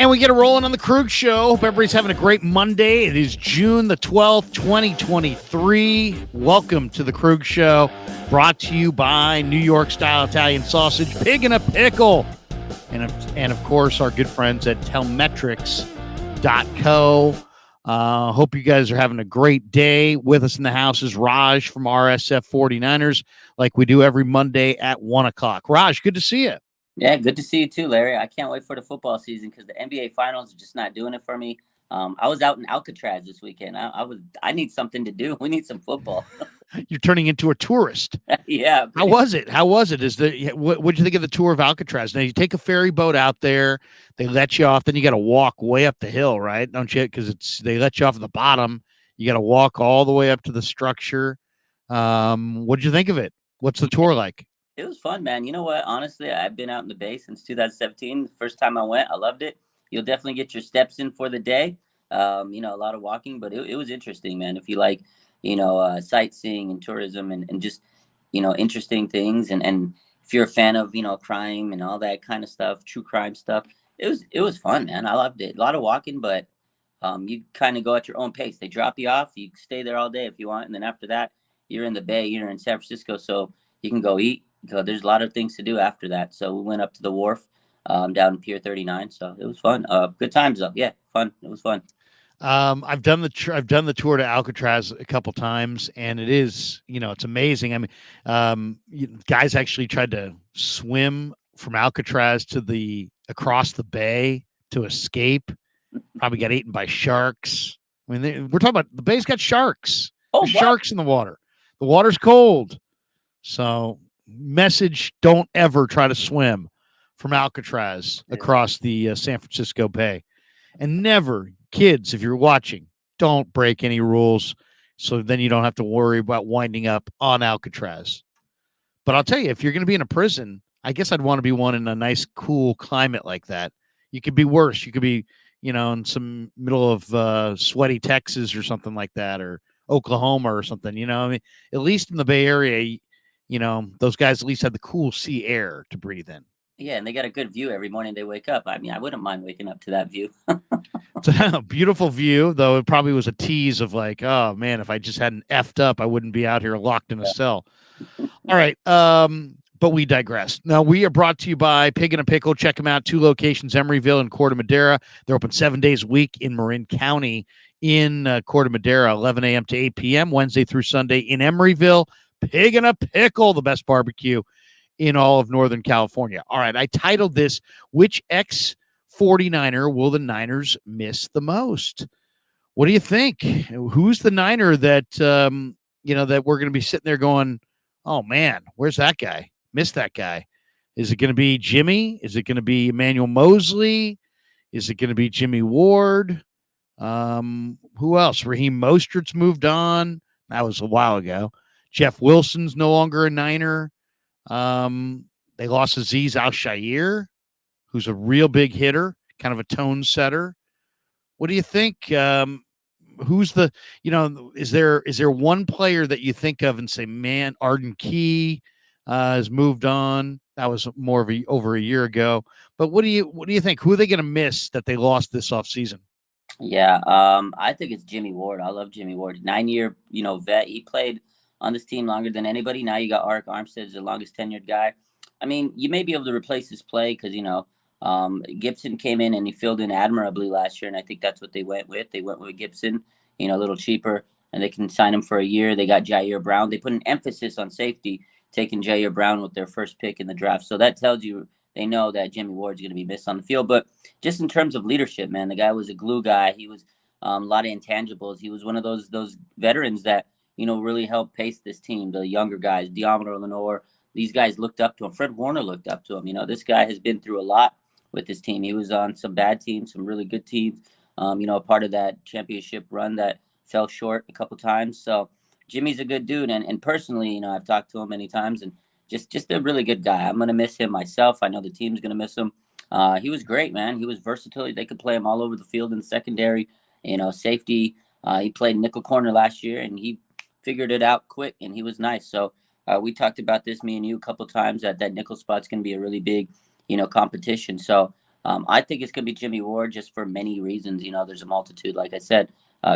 And we get it rolling on the Krug Show. Hope everybody's having a great Monday. It is June the 12th, 2023. Welcome to the Krug Show, brought to you by New York Style Italian Sausage, Pig in a Pickle, and of course, our good friends at Telmetrics.co. Hope you guys are having a great day. With us in the house is Raj from RSF 49ers, like we do every Monday at 1 o'clock. Raj, good to see you. Yeah, good to see you too, Larry. I can't wait for the football season because the NBA Finals are just not doing it for me. I was out in Alcatraz this weekend. I need something to do. We need some football. You're turning into a tourist. Yeah. How was it? What'd you think of the tour of Alcatraz? Now you take a ferry boat out there. They let you off. Then you got to walk way up the hill, right? Don't you? Because they let you off at the bottom. You got to walk all the way up to the structure. What'd you think of it? What's the tour like? It was fun, man. You know what? Honestly, I've been out in the Bay since 2017. The first time I went, I loved it. You'll definitely get your steps in for the day. A lot of walking, but it was interesting, man. If you like, sightseeing and tourism and just, interesting things. And if you're a fan of, crime and all that kind of stuff, true crime stuff, it was fun, man. I loved it. A lot of walking, but you kind of go at your own pace. They drop you off. You stay there all day if you want. And then after that, you're in the Bay, you're in San Francisco. So you can go eat. Because there's a lot of things to do after that. So we went up to the wharf down in Pier 39. So it was fun. Good times though. Yeah, fun. It was fun. I've done the tour to Alcatraz a couple times, and it is, it's amazing. I mean, guys actually tried to swim from Alcatraz across the bay to escape. Probably got eaten by sharks. I mean, we're talking about the bay's got sharks. There's sharks in the water. The water's cold. So message: don't ever try to swim from Alcatraz across the San Francisco Bay. And never, kids, if you're watching, don't break any rules so then you don't have to worry about winding up on Alcatraz. But I'll tell you, if you're going to be in a prison, I guess I'd want to be one in a nice, cool climate like that. You could be worse. You could be, in some middle of sweaty Texas or something like that, or Oklahoma or something, I mean, at least in the Bay Area, those guys at least had the cool sea air to breathe in. Yeah, and they got a good view every morning they wake up. I mean, I wouldn't mind waking up to that view. It's a beautiful view, though it probably was a tease of like, oh, man, if I just hadn't effed up, I wouldn't be out here locked in a cell. All right, but we digress. Now, we are brought to you by Pig in a Pickle. Check them out. 2 locations, Emeryville and Corte Madera. They're open 7 days a week in Marin County in Corte Madera, 11 a.m. to 8 p.m., Wednesday through Sunday in Emeryville. Pig in a Pickle, the best barbecue in all of Northern California. All right, I titled this, Which Ex-49er Will the Niners Miss the Most? What do you think? Who's the Niner that, that we're going to be sitting there going, oh, man, where's that guy? Miss that guy. Is it going to be Jimmy? Is it going to be Emmanuel Mosley? Is it going to be Jimmy Ward? Who else? Raheem Mostert's moved on. That was a while ago. Jeff Wilson's no longer a Niner. They lost Azeez Al-Shaair, who's a real big hitter, kind of a tone setter. What do you think? Who's the, is there one player that you think of and say, man, Arden Key has moved on? That was more of over a year ago. But what do you think? Who are they going to miss that they lost this offseason? Yeah, I think it's Jimmy Ward. I love Jimmy Ward. 9-year, vet. He played on this team longer than anybody. Now you got Arik Armstead, the longest tenured guy. I mean, you may be able to replace his play because, Gibson came in and he filled in admirably last year, and I think that's what they went with. They went with Gibson, a little cheaper, and they can sign him for a year. They got Jair Brown. They put an emphasis on safety, taking Jair Brown with their first pick in the draft. So that tells you they know that Jimmy Ward's going to be missed on the field. But just in terms of leadership, man, the guy was a glue guy. He was a lot of intangibles. He was one of those veterans that, really helped pace this team. The younger guys, Diamondor, Lenore, these guys looked up to him. Fred Warner looked up to him. This guy has been through a lot with his team. He was on some bad teams, some really good teams, a part of that championship run that fell short a couple times. So Jimmy's a good dude. And personally, I've talked to him many times and just a really good guy. I'm going to miss him myself. I know the team's going to miss him. He was great, man. He was versatile. They could play him all over the field in the secondary, safety. He played nickel corner last year, and he figured it out quick, and he was nice. So we talked about this, me and you, a couple times, that nickel spot's going to be a really big, competition. So I think it's going to be Jimmy Ward just for many reasons. There's a multitude. Like I said,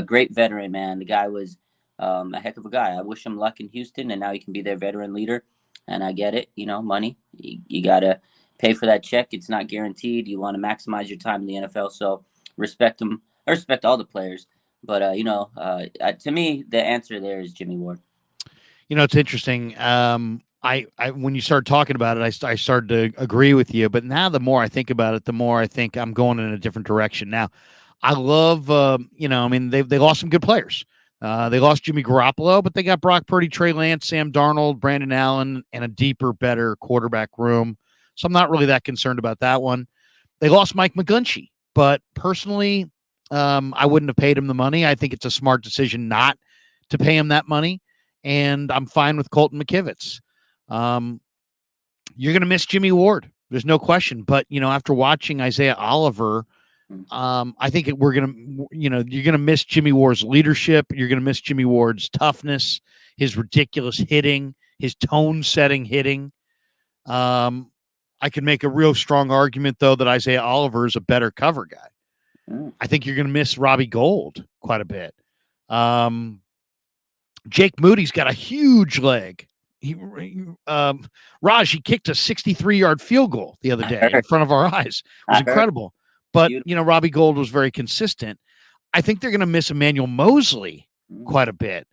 great veteran, man. The guy was a heck of a guy. I wish him luck in Houston, and now he can be their veteran leader. And I get it. Money. You got to pay for that check. It's not guaranteed. You want to maximize your time in the NFL. So respect him. I respect all the players. But, to me, the answer there is Jimmy Ward. It's interesting. I when you started talking about it, I started to agree with you. But now, the more I think about it, the more I think I'm going in a different direction. Now, I love, I mean, they lost some good players. They lost Jimmy Garoppolo, but they got Brock Purdy, Trey Lance, Sam Darnold, Brandon Allen, and a deeper, better quarterback room. So I'm not really that concerned about that one. They lost Mike McGlinchey, but personally, I wouldn't have paid him the money. I think it's a smart decision not to pay him that money, and I'm fine with Colton McKivitz. You're going to miss Jimmy Ward. There's no question. But, after watching Isaiah Oliver, I think we're going to, you're going to miss Jimmy Ward's leadership. You're going to miss Jimmy Ward's toughness, his ridiculous hitting, his tone setting hitting. I can make a real strong argument, though, that Isaiah Oliver is a better cover guy. I think you're going to miss Robbie Gould quite a bit. Jake Moody's got a huge leg. Raj, he kicked a 63-yard field goal the other day in front of our eyes. It was incredible. But, Robbie Gould was very consistent. I think they're going to miss Emmanuel Mosley quite a bit.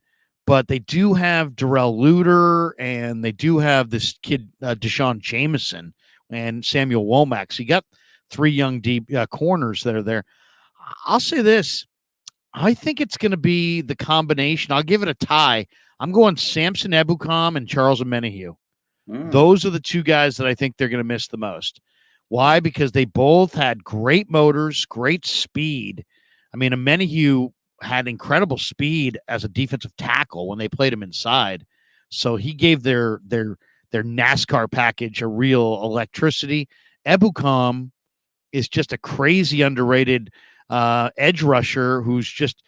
But they do have Darrell Luter, and they do have this kid, Deshaun Jameson, and Samuel Womack. So you got three young deep corners that are there. I'll say this. I think it's going to be the combination. I'll give it a tie. I'm going Samson Ebukam and Charles Omenihu. Those are the two guys that I think they're going to miss the most. Why? Because they both had great motors, great speed. I mean, Omenihu had incredible speed as a defensive tackle when they played him inside. So he gave their NASCAR package a real electricity. Ebukam is just a crazy underrated edge rusher who's just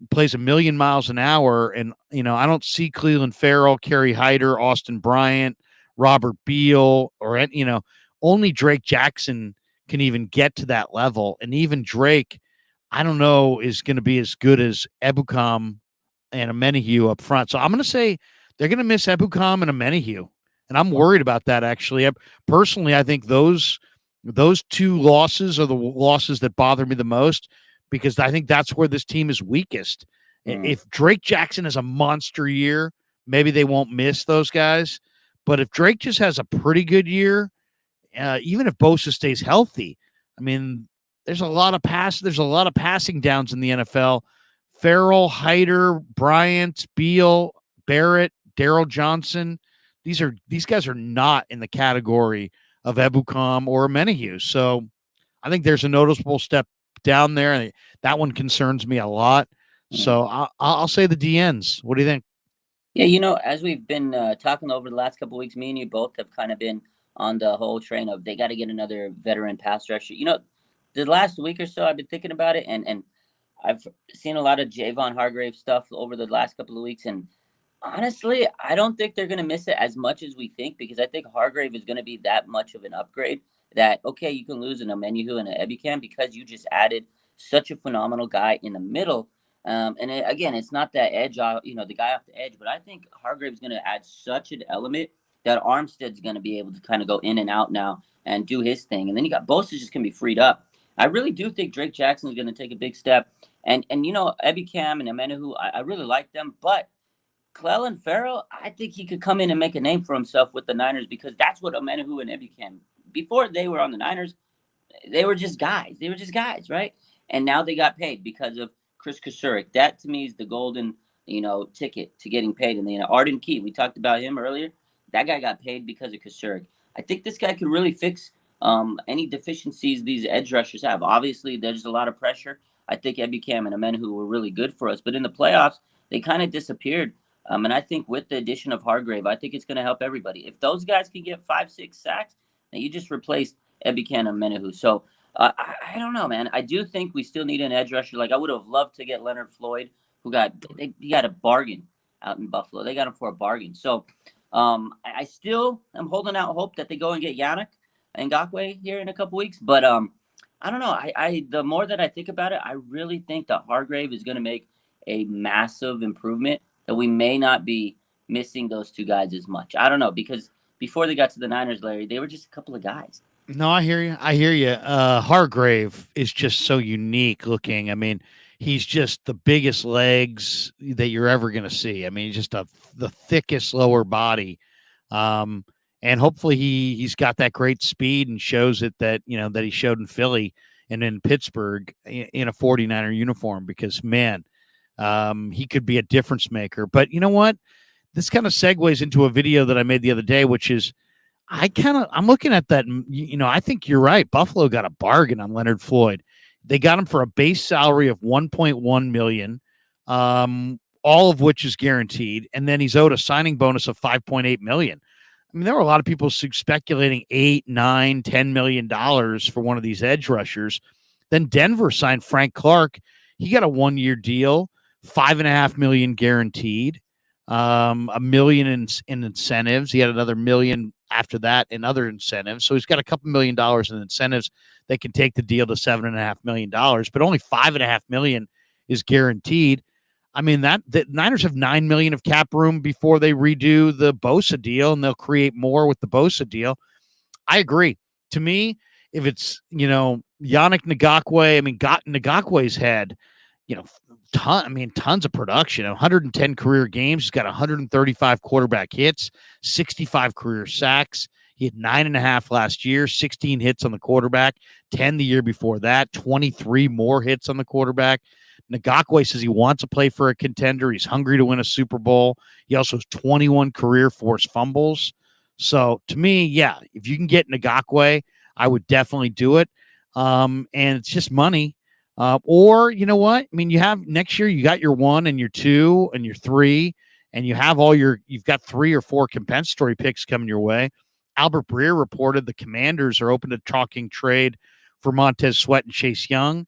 plays a million miles an hour. And, I don't see Cleveland Farrell, Kerry Hyder, Austin Bryant, Robert Beal, or, only Drake Jackson can even get to that level. And even Drake, I don't know, is going to be as good as Ebukam and Omenihu up front. So I'm going to say they're going to miss Ebukam and Omenihu. And I'm worried about that, actually. Personally, I think those two losses are the losses that bother me the most, because I think that's where this team is weakest. If Drake Jackson has a monster year, maybe they won't miss those guys. But if Drake just has a pretty good year, even if Bosa stays healthy, I mean, there's a lot of passing downs in the NFL. Farrell, Hyder, Bryant, Beal, Barrett, Darrell Johnson. These guys are not in the category of Ebukam or Omenihu. So I think there's a noticeable step down there, and that one concerns me a lot. So I'll say the DNs. What do you think? Yeah, as we've been talking over the last couple of weeks, me and you both have kind of been on the whole train of they got to get another veteran pass rusher. The last week or so, I've been thinking about it, and I've seen a lot of Javon Hargrave stuff over the last couple of weeks, and honestly, I don't think they're going to miss it as much as we think, because I think Hargrave is going to be that much of an upgrade that, okay, you can lose an Omenihu and an Ebukam because you just added such a phenomenal guy in the middle. Again, it's not that edge, the guy off the edge, but I think Hargrave's going to add such an element that Armstead's going to be able to kind of go in and out now and do his thing. And then you got Bosa just going to be freed up. I really do think Drake Jackson is going to take a big step. And Ebukam and Omenihu, I really like them, but Clelin Ferrell, I think he could come in and make a name for himself with the Niners, because that's what Omenihu and Ebukam, before they were on the Niners, they were just guys. They were just guys, right? And now they got paid because of Chris Kasurik. That to me is the golden, ticket to getting paid. And Arden Key, we talked about him earlier. That guy got paid because of Kasurik. I think this guy could really fix any deficiencies these edge rushers have. Obviously, there's a lot of pressure. I think Ebukam and Omenihu were really good for us, but in the playoffs, they kind of disappeared. And I think with the addition of Hargrave, I think it's going to help everybody. If those guys can get 5-6 sacks, then you just replace Ebukam and Menahu. So I don't know, man. I do think we still need an edge rusher. Like, I would have loved to get Leonard Floyd, he got a bargain out in Buffalo. They got him for a bargain. So I still am holding out hope that they go and get Yannick Ngakoue here in a couple weeks. But I don't know. The more that I think about it, I really think that Hargrave is going to make a massive improvement. That we may not be missing those two guys as much. I don't know because before they got to the Niners, Larry, they were just a couple of guys. No, I hear you. I hear you. Hargrave is just so unique looking. I mean, he's just the biggest legs that you're ever going to see. I mean, just the thickest lower body. Um, and hopefully he's got that great speed and shows it that, that he showed in Philly and in Pittsburgh in a 49er uniform because, man, he could be a difference maker. But you know what? This kind of segues into a video that I made the other day, which is I'm looking at that. I think you're right. Buffalo got a bargain on Leonard Floyd. They got him for a base salary of 1.1 million, all of which is guaranteed, and then he's owed a signing bonus of 5.8 million. I mean, there were a lot of people speculating $8, $9, $10 million for one of these edge rushers. Then Denver signed Frank Clark. He got a 1-year deal, 5.5 million guaranteed, a million in incentives. He had another million after that in other incentives. So he's got a couple $1 million in incentives that can take the deal to $7.5 million, but only $5.5 million is guaranteed. I mean, the Niners have $9 million of cap room before they redo the Bosa deal, and they'll create more with the Bosa deal. I agree. To me, if it's, Yannick Ngakoue, I mean, got Ngakoue's had, tons of production, 110 career games. He's got 135 quarterback hits, 65 career sacks. He had 9.5 last year, 16 hits on the quarterback, 10 the year before that, 23 more hits on the quarterback. Ngakoue says he wants to play for a contender. He's hungry to win a Super Bowl. He also has 21 career forced fumbles. So to me, yeah, if you can get Ngakoue, I would definitely do it. And it's just money. Or you know what? I mean, you have next year, you got your 1 and your 2 and your 3, and you've got 3 or 4 compensatory picks coming your way. Albert Breer reported the Commanders are open to talking trade for Montez Sweat and Chase Young.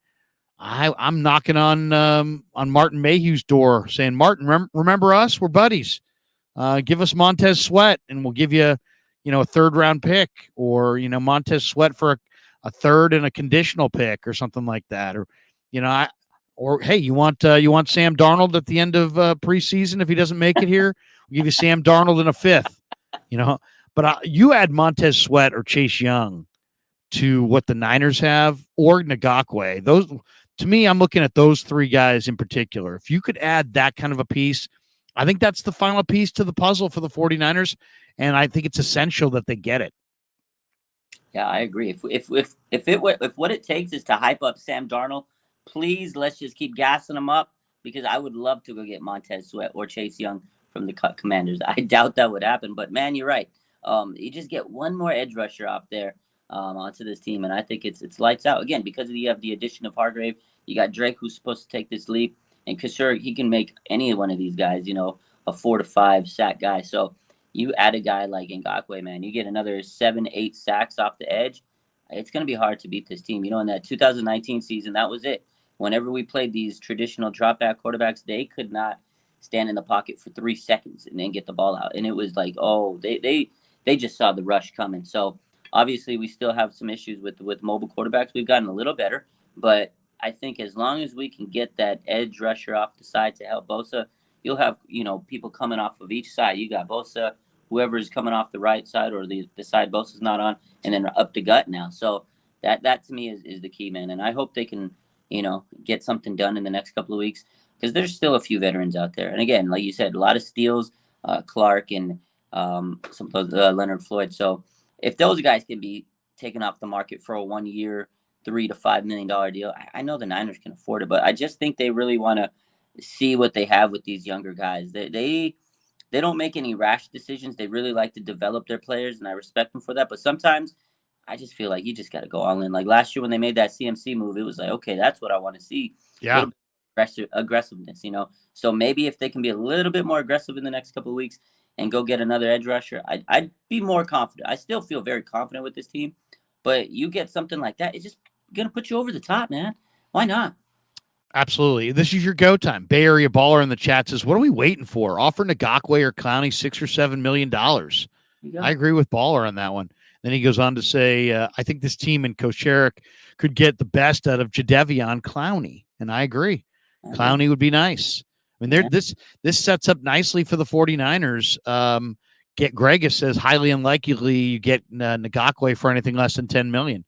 I'm knocking on Martin Mayhew's door saying, Martin, remember us? We're buddies. Give us Montez Sweat and we'll give you, a 3rd round pick, or, Montez Sweat for a 3rd and a conditional pick or something like that. Or, hey, you want Sam Darnold at the end of preseason if he doesn't make it here? We'll give you Sam Darnold in a 5th, But you add Montez Sweat or Chase Young to what the Niners have, or Ngakoue. Those, to me, I'm looking at those 3 guys in particular. If you could add that kind of a piece, I think that's the final piece to the puzzle for the 49ers, and I think it's essential that they get it. Yeah, I agree. If what it takes is to hype up Sam Darnold, please let's just keep gassing him up, because I would love to go get Montez Sweat or Chase Young from the Commanders. I doubt that would happen, but man, you're right. You just get one more edge rusher off there onto this team, and I think it's lights out again because you have the addition of Hargrave. You got Drake, who's supposed to take this leap, and sure, he can make any one of these guys, a 4 to 5 sack guy. So you add a guy like Ngakoue, man, you get another 7, 8 sacks off the edge. It's going to be hard to beat this team. In that 2019 season, that was it. Whenever we played these traditional drop back quarterbacks, they could not stand in the pocket for 3 seconds and then get the ball out. And it was like, oh, they just saw the rush coming. So obviously we still have some issues with mobile quarterbacks. We've gotten a little better, but I think as long as we can get that edge rusher off the side to help Bosa, you'll have, people coming off of each side. You got Bosa, whoever is coming off the right side or the side Bosa's not on, and then up the gut now. So that to me is the key, man. And I hope they can, get something done in the next couple of weeks, because there's still a few veterans out there. And again, like you said, a lot of steals, Clark and some Leonard Floyd. So if those guys can be taken off the market for a 1-year, $3 to $5 million deal, I know the Niners can afford it, but I just think they really want to see what they have with these younger guys. They don't make any rash decisions. They really like to develop their players, and I respect them for that. But sometimes I just feel like you just got to go all in. Like last year when they made that CMC move, it was like, okay, that's what I want to see. Yeah. A little bit aggressiveness, So maybe if they can be a little bit more aggressive in the next couple of weeks and go get another edge rusher, I'd be more confident. I still feel very confident with this team, but you get something like that, it's just going to put you over the top, man. Why not? Absolutely. This is your go time. Bay Area Baller in the chat says, what are we waiting for? Offer Ngakoue or Clowney $6 or $7 million. I agree with Baller on that one. Then he goes on to say, I think this team and Coach Eric could get the best out of Jadeveon Clowney. And I agree. I agree. Clowney would be nice. I mean, Yeah. this sets up nicely for the 49ers. Get Gregus says highly unlikely you get Ngakwe for anything less than 10 million.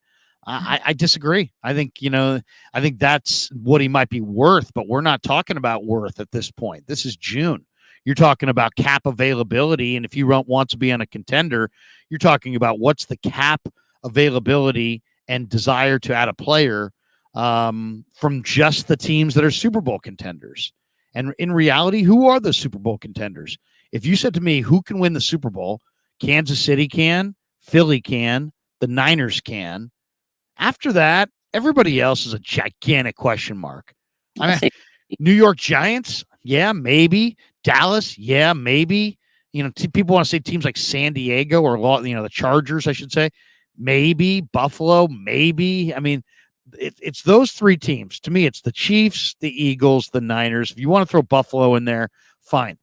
I disagree. I think I think that's what he might be worth, but we're not talking about worth at this point. This is June. You're talking about cap availability, and if you want to be on a contender, you're talking about what's the cap availability and desire to add a player from just the teams that are Super Bowl contenders. And in reality, who are the Super Bowl contenders? If you said to me, who can win the Super Bowl? Kansas City can, Philly can, the Niners can. After that, everybody else is a gigantic question mark. I mean, New York Giants, yeah, maybe. Dallas, yeah, maybe. People want to say teams like San Diego or the Chargers, I should say, maybe. Buffalo, maybe. I mean, it's those three teams. To me, it's the Chiefs, the Eagles, the Niners. If you want to throw Buffalo in there, fine.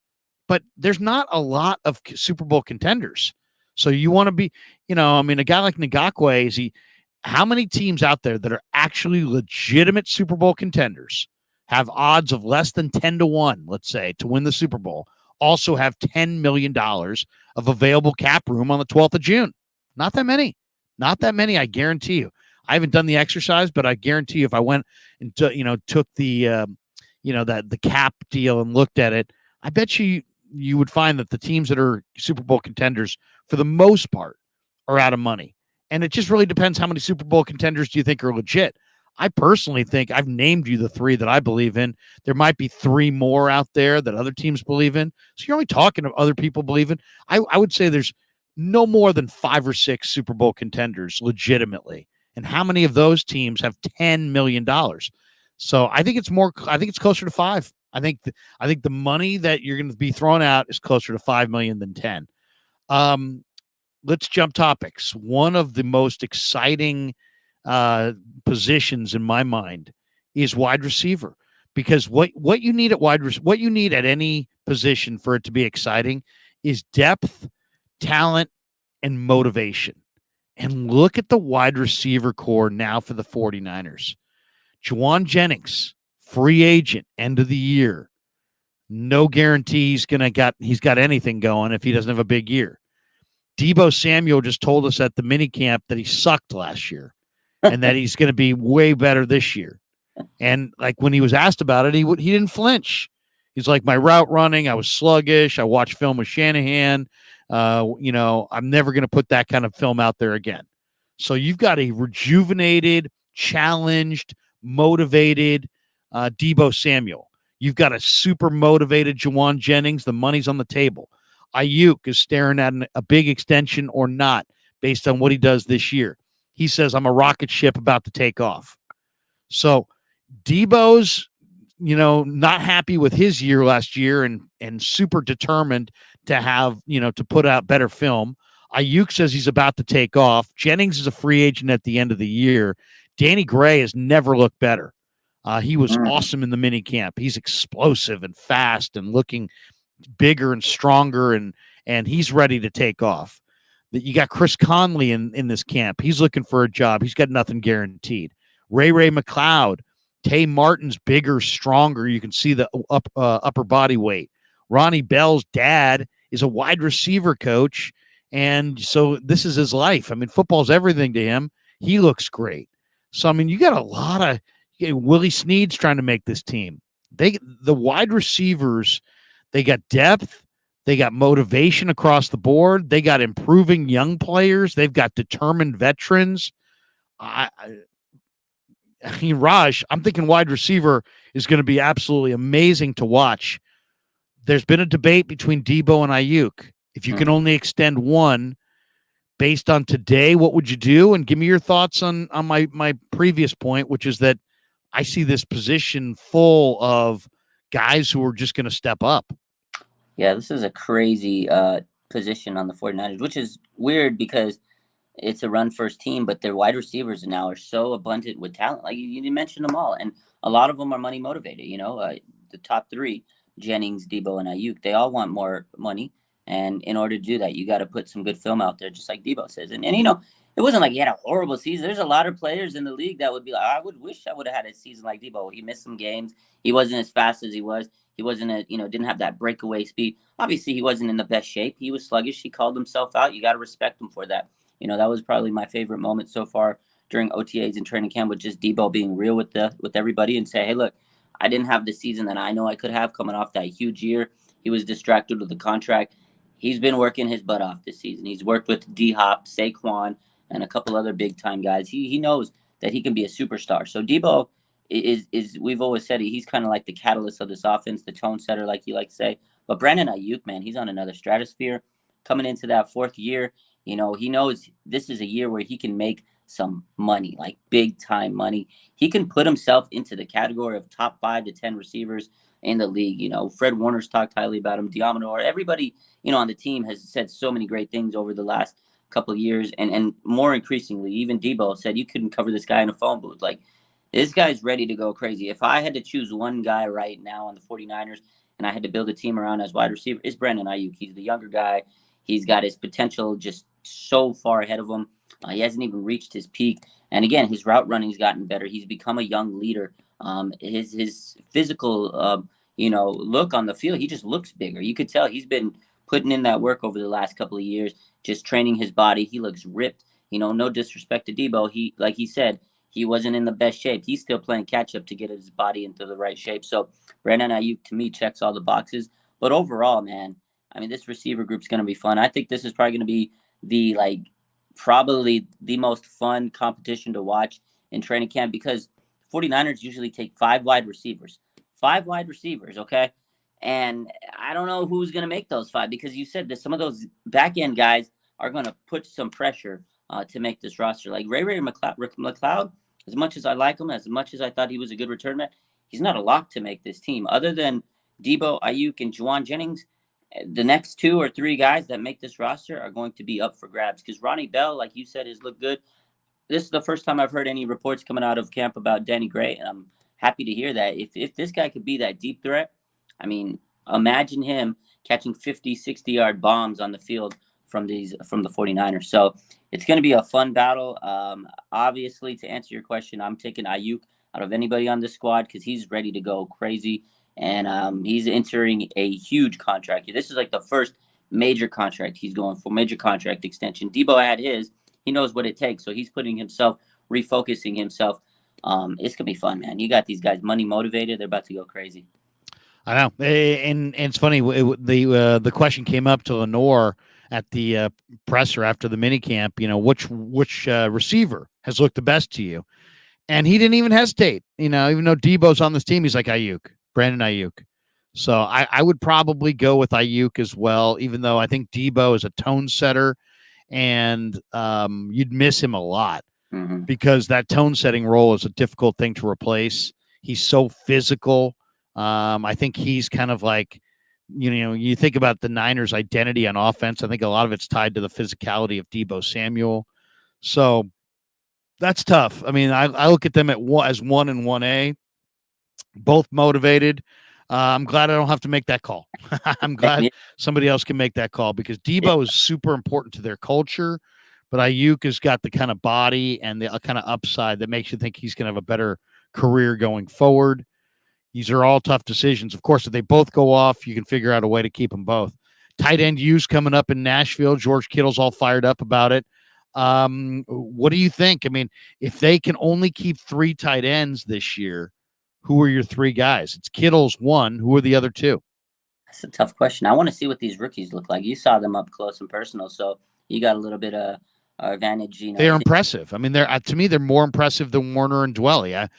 But there's not a lot of Super Bowl contenders. So you want to be, a guy like Ngakwe, how many teams out there that are actually legitimate Super Bowl contenders have odds of less than 10-1, let's say, to win the Super Bowl, also have $10 million of available cap room on the 12th of June? Not that many. Not that many, I guarantee you. I haven't done the exercise, but I guarantee you if I went and took the the cap deal and looked at it, I bet you would find that the teams that are Super Bowl contenders for the most part are out of money. And it just really depends how many Super Bowl contenders do you think are legit. I personally think I've named you the three that I believe in. There might be three more out there that other teams believe in. So you're only talking to other people believe in. I would say there's no more than 5 or 6 Super Bowl contenders legitimately. And how many of those teams have $10 million? So I think it's closer to 5. I think the money that you're going to be throwing out is closer to 5 million than 10. Let's jump topics. One of the most exciting positions in my mind is wide receiver, because what you need at what you need at any position for it to be exciting is depth, talent, and motivation. And look at the wide receiver core now for the 49ers. Juwan Jennings, free agent, end of the year. No guarantee he's got anything going if he doesn't have a big year. Deebo Samuel just told us at the mini camp that he sucked last year and that he's going to be way better this year. And like when he was asked about it, he didn't flinch. He's like, my route running, I was sluggish. I watched film with Shanahan. I'm never going to put that kind of film out there again. So you've got a rejuvenated, challenged, motivated Deebo Samuel. You've got a super motivated Juwan Jennings. The money's on the table. Ayuk is staring at a big extension or not based on what he does this year. He says, I'm a rocket ship about to take off. So Deebo's, not happy with his year last year and super determined to have, to put out better film. Ayuk says he's about to take off. Jennings is a free agent at the end of the year. Danny Gray has never looked better. He was awesome in the mini camp. He's explosive and fast and looking bigger and stronger, and he's ready to take off. You got Chris Conley in this camp. He's looking for a job. He's got nothing guaranteed. Ray McLeod, Tay Martin's bigger, stronger. You can see the upper body weight. Ronnie Bell's dad is a wide receiver coach, and so this is his life. I mean, football's everything to him. He looks great. So, I mean, you got a lot of Willie Snead's trying to make this team. The wide receivers, they got depth. They got motivation across the board. They got improving young players. They've got determined veterans. I mean, Raj, I'm thinking wide receiver is going to be absolutely amazing to watch. There's been a debate between Deebo and Ayuk. If you can only extend one based on today, what would you do? And give me your thoughts on my previous point, which is that I see this position full of guys who are just going to step up. Yeah, this is a crazy position on the 49ers, which is weird because it's a run-first team, but their wide receivers now are so abundant with talent. Like you mentioned them all, and a lot of them are money motivated. The top three, Jennings, Deebo, and Ayuk, they all want more money, And in order to do that, you got to put some good film out there, just like Debo says. And you know, it wasn't like he had a horrible season. There's a lot of players in the league that would be like, I would wish I would have had a season like Debo. He missed some games. He wasn't as fast as he was. He wasn't didn't have that breakaway speed. Obviously, he wasn't in the best shape. He was sluggish. He called himself out. You got to respect him for that. You know, that was probably my favorite moment so far during OTAs and training camp, with just Debo being real with everybody and say, hey, look, I didn't have the season that I know I could have coming off that huge year. He was distracted with the contract. He's been working his butt off this season. He's worked with D Hop, Saquon, and a couple other big time guys. He knows that he can be a superstar. So Debo is we've always said he's kind of like the catalyst of this offense, the tone setter, like you like to say. But Brandon Ayuk, man, he's on another stratosphere. Coming into that fourth year, you know, he knows this is a year where he can make some money, like big time money. He can put himself into the category of top 5 to 10 receivers in the league. You know, Fred Warner's talked highly about him, Diamador, everybody, you know, on the team has said so many great things over the last couple of years. And more increasingly, even Debo said you couldn't cover this guy in a phone booth. Like, this guy's ready to go crazy. If I had to choose one guy right now on the 49ers and I had to build a team around as wide receiver, it's Brandon Ayuk. He's the younger guy. He's got his potential just so far ahead of him. He hasn't even reached his peak. And again, his route running's gotten better. He's become a young leader. His physical, look on the field, he just looks bigger. You could tell he's been putting in that work over the last couple of years, just training his body. He looks ripped. You know, no disrespect to Debo. He, like he said, he wasn't in the best shape. He's still playing catch up to get his body into the right shape. So Brandon Ayuk, to me, checks all the boxes. But overall, man, I mean, this receiver group's going to be fun. I think this is probably going to be the probably the most fun competition to watch in training camp, because 49ers usually take 5 wide receivers. 5 wide receivers, okay? And I don't know who's going to make those 5, because you said that some of those back end guys are going to put some pressure to make this roster. Like Ray McLeod, as much as I like him, as much as I thought he was a good return man, he's not a lock to make this team. Other than Debo, Ayuk, and Juwan Jennings, the next 2 or 3 guys that make this roster are going to be up for grabs, because Ronnie Bell, like you said, has looked good. This is the first time I've heard any reports coming out of camp about Danny Gray, and I'm happy to hear that. If this guy could be that deep threat, I mean, imagine him catching 50, 60-yard bombs on the field from the 49ers. So it's going to be a fun battle. Obviously, to answer your question, I'm taking Ayuk out of anybody on this squad because he's ready to go crazy, and he's entering a huge contract. This is like the first major contract he's going for, major contract extension. Debo had his. He knows what it takes, so he's putting himself, refocusing himself. It's gonna be fun, man. You got these guys money motivated; they're about to go crazy. I know, and it's funny. The question came up to Lenore at the presser after the minicamp. You know, which receiver has looked the best to you? And he didn't even hesitate. You know, even though Debo's on this team, he's like Ayuk, Brandon Ayuk. So I would probably go with Ayuk as well, even though I think Debo is a tone setter, and you'd miss him a lot because that tone setting role is a difficult thing to replace. He's so physical. I think he's kind of like, you think about the Niners' identity on offense. I think a lot of it's tied to the physicality of Debo Samuel. So that's tough. I mean, I look at them as 1 and 1A, both motivated. I'm glad I don't have to make that call. I'm glad somebody else can make that call, because Debo is super important to their culture, but Ayuk has got the kind of body and the kind of upside that makes you think he's going to have a better career going forward. These are all tough decisions. Of course, if they both go off, you can figure out a way to keep them both. Tight end use coming up in Nashville. George Kittle's all fired up about it. What do you think? I mean, if they can only keep 3 tight ends this year, who are your 3 guys? It's Kittle's 1. Who are the other 2? That's a tough question. I want to see what these rookies look like. You saw them up close and personal, so you got a little bit of advantage. You know, they are impressive. I mean, they're to me, they're more impressive than Warner and Dwelly.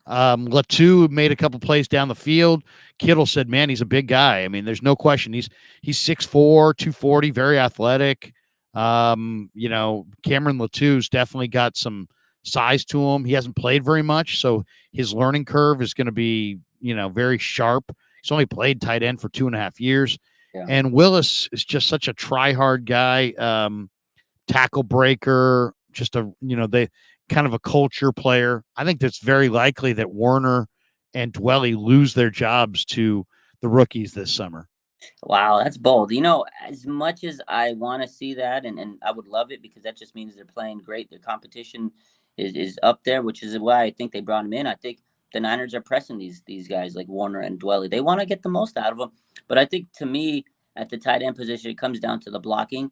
Latu made a couple plays down the field. Kittle said, "Man, he's a big guy." I mean, there's no question. He's 6'4", 240, very athletic. Cameron Latu's definitely got some size to him. He hasn't played very much, so his learning curve is going to be, very sharp. He's only played tight end for 2.5 years. Yeah. And Willis is just such a try-hard guy, tackle breaker, just they kind of a culture player. I think that's very likely that Warner and Dwelly lose their jobs to the rookies this summer. Wow, that's bold. As much as I want to see that, and I would love it because that just means they're playing great. Their competition is up there, which is why I think they brought him in. I think the Niners are pressing these guys like Warner and Dwelly. They want to get the most out of them. But I think to me, at the tight end position, it comes down to the blocking,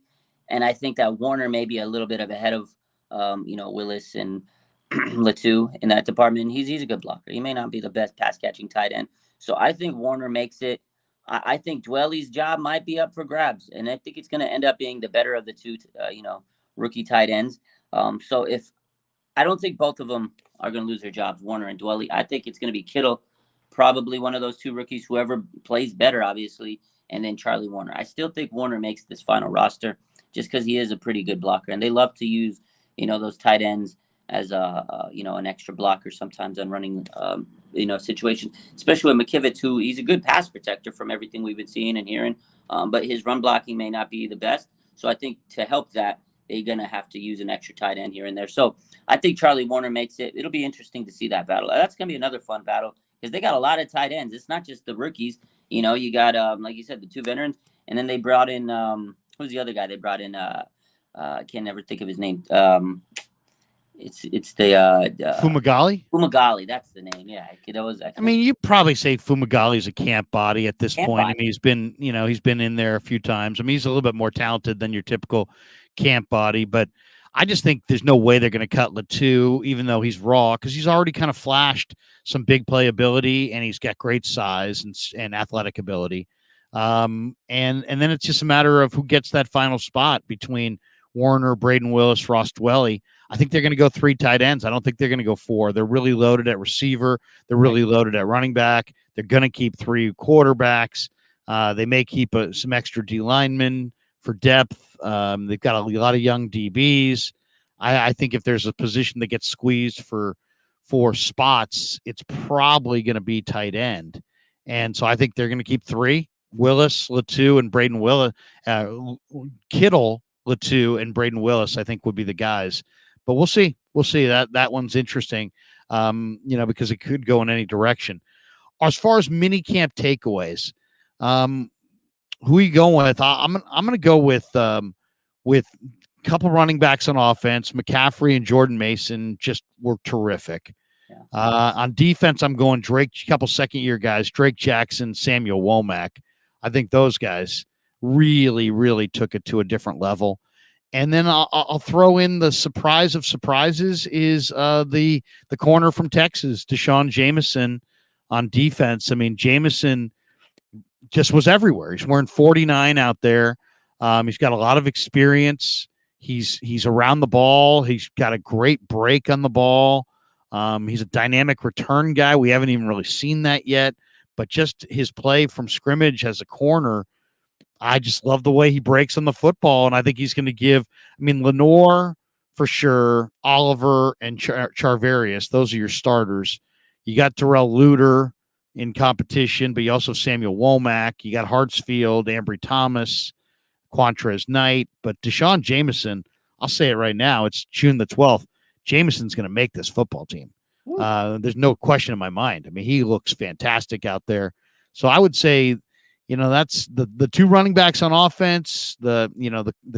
and I think that Warner may be a little bit of ahead of Willis and Latu in that department. He's a good blocker. He may not be the best pass catching tight end. So I think Warner makes it. I think Dwelly's job might be up for grabs, and I think it's going to end up being the better of the two, rookie tight ends. So if I don't think both of them are going to lose their jobs, Warner and Dwelly. I think it's going to be Kittle, probably one of those two rookies, whoever plays better, obviously, and then Charlie Warner. I still think Warner makes this final roster just because he is a pretty good blocker, and they love to use, those tight ends as an extra blocker sometimes on running, situations, especially with McKivitz, who he's a good pass protector from everything we've been seeing and hearing, but his run blocking may not be the best. So I think to help that, they're going to have to use an extra tight end here and there. So I think Charlie Warner makes it. It'll be interesting to see that battle. That's going to be another fun battle because they got a lot of tight ends. It's not just the rookies. You got, like you said, the two veterans, and then they brought in, who's the other guy they brought in? I can't never think of his name. It's the Fumagalli. Fumagalli. That's the name. Yeah, that was. I mean, you probably say Fumagali's a camp body at this Camp point. body. I mean, he's been in there a few times. I mean, he's a little bit more talented than your typical camp body, but I just think there's no way they're going to cut Latu, even though he's raw, because he's already kind of flashed some big playability and he's got great size and athletic ability. And then it's just a matter of who gets that final spot between Warner, Braden Willis, Ross Dwelly. I think they're going to go 3 tight ends. I don't think they're going to go 4. They're really loaded at receiver. They're really loaded at running back. They're going to keep 3 quarterbacks. They may keep some extra D linemen for depth. They've got a lot of young DBs. I think if there's a position that gets squeezed for 4 spots, it's probably going to be tight end. And so I think they're going to keep 3: Willis, Latu, and Braden Willis. Kittle, Latu, and Braden Willis, I think, would be the guys. But we'll see. We'll see. That one's interesting, because it could go in any direction. As far as mini camp takeaways, who are you going with? I'm going to go with a couple running backs on offense. McCaffrey and Jordan Mason just were terrific. Yeah. On defense, I'm going Drake, a couple second-year guys, Drake Jackson, Samuel Womack. I think those guys really, really took it to a different level. And then I'll throw in the surprise of surprises is the corner from Texas, Deshaun Jameson on defense. I mean, Jameson just was everywhere. He's wearing 49 out there. He's got a lot of experience. He's around the ball. He's got a great break on the ball. He's a dynamic return guy. We haven't even really seen that yet, but just his play from scrimmage as a corner, I just love the way he breaks on the football, and I think he's going to give. I mean, Lenore for sure, Oliver and Charvarius. Those are your starters. You got Terrell Luter in competition, but you also have Samuel Womack. You got Hartsfield, Ambry Thomas, Quantrez Knight. But Deshaun Jameson, I'll say it right now. It's June the 12th. Jameson's going to make this football team. There's no question in my mind. I mean, he looks fantastic out there. So I would say, that's the 2 running backs on offense, the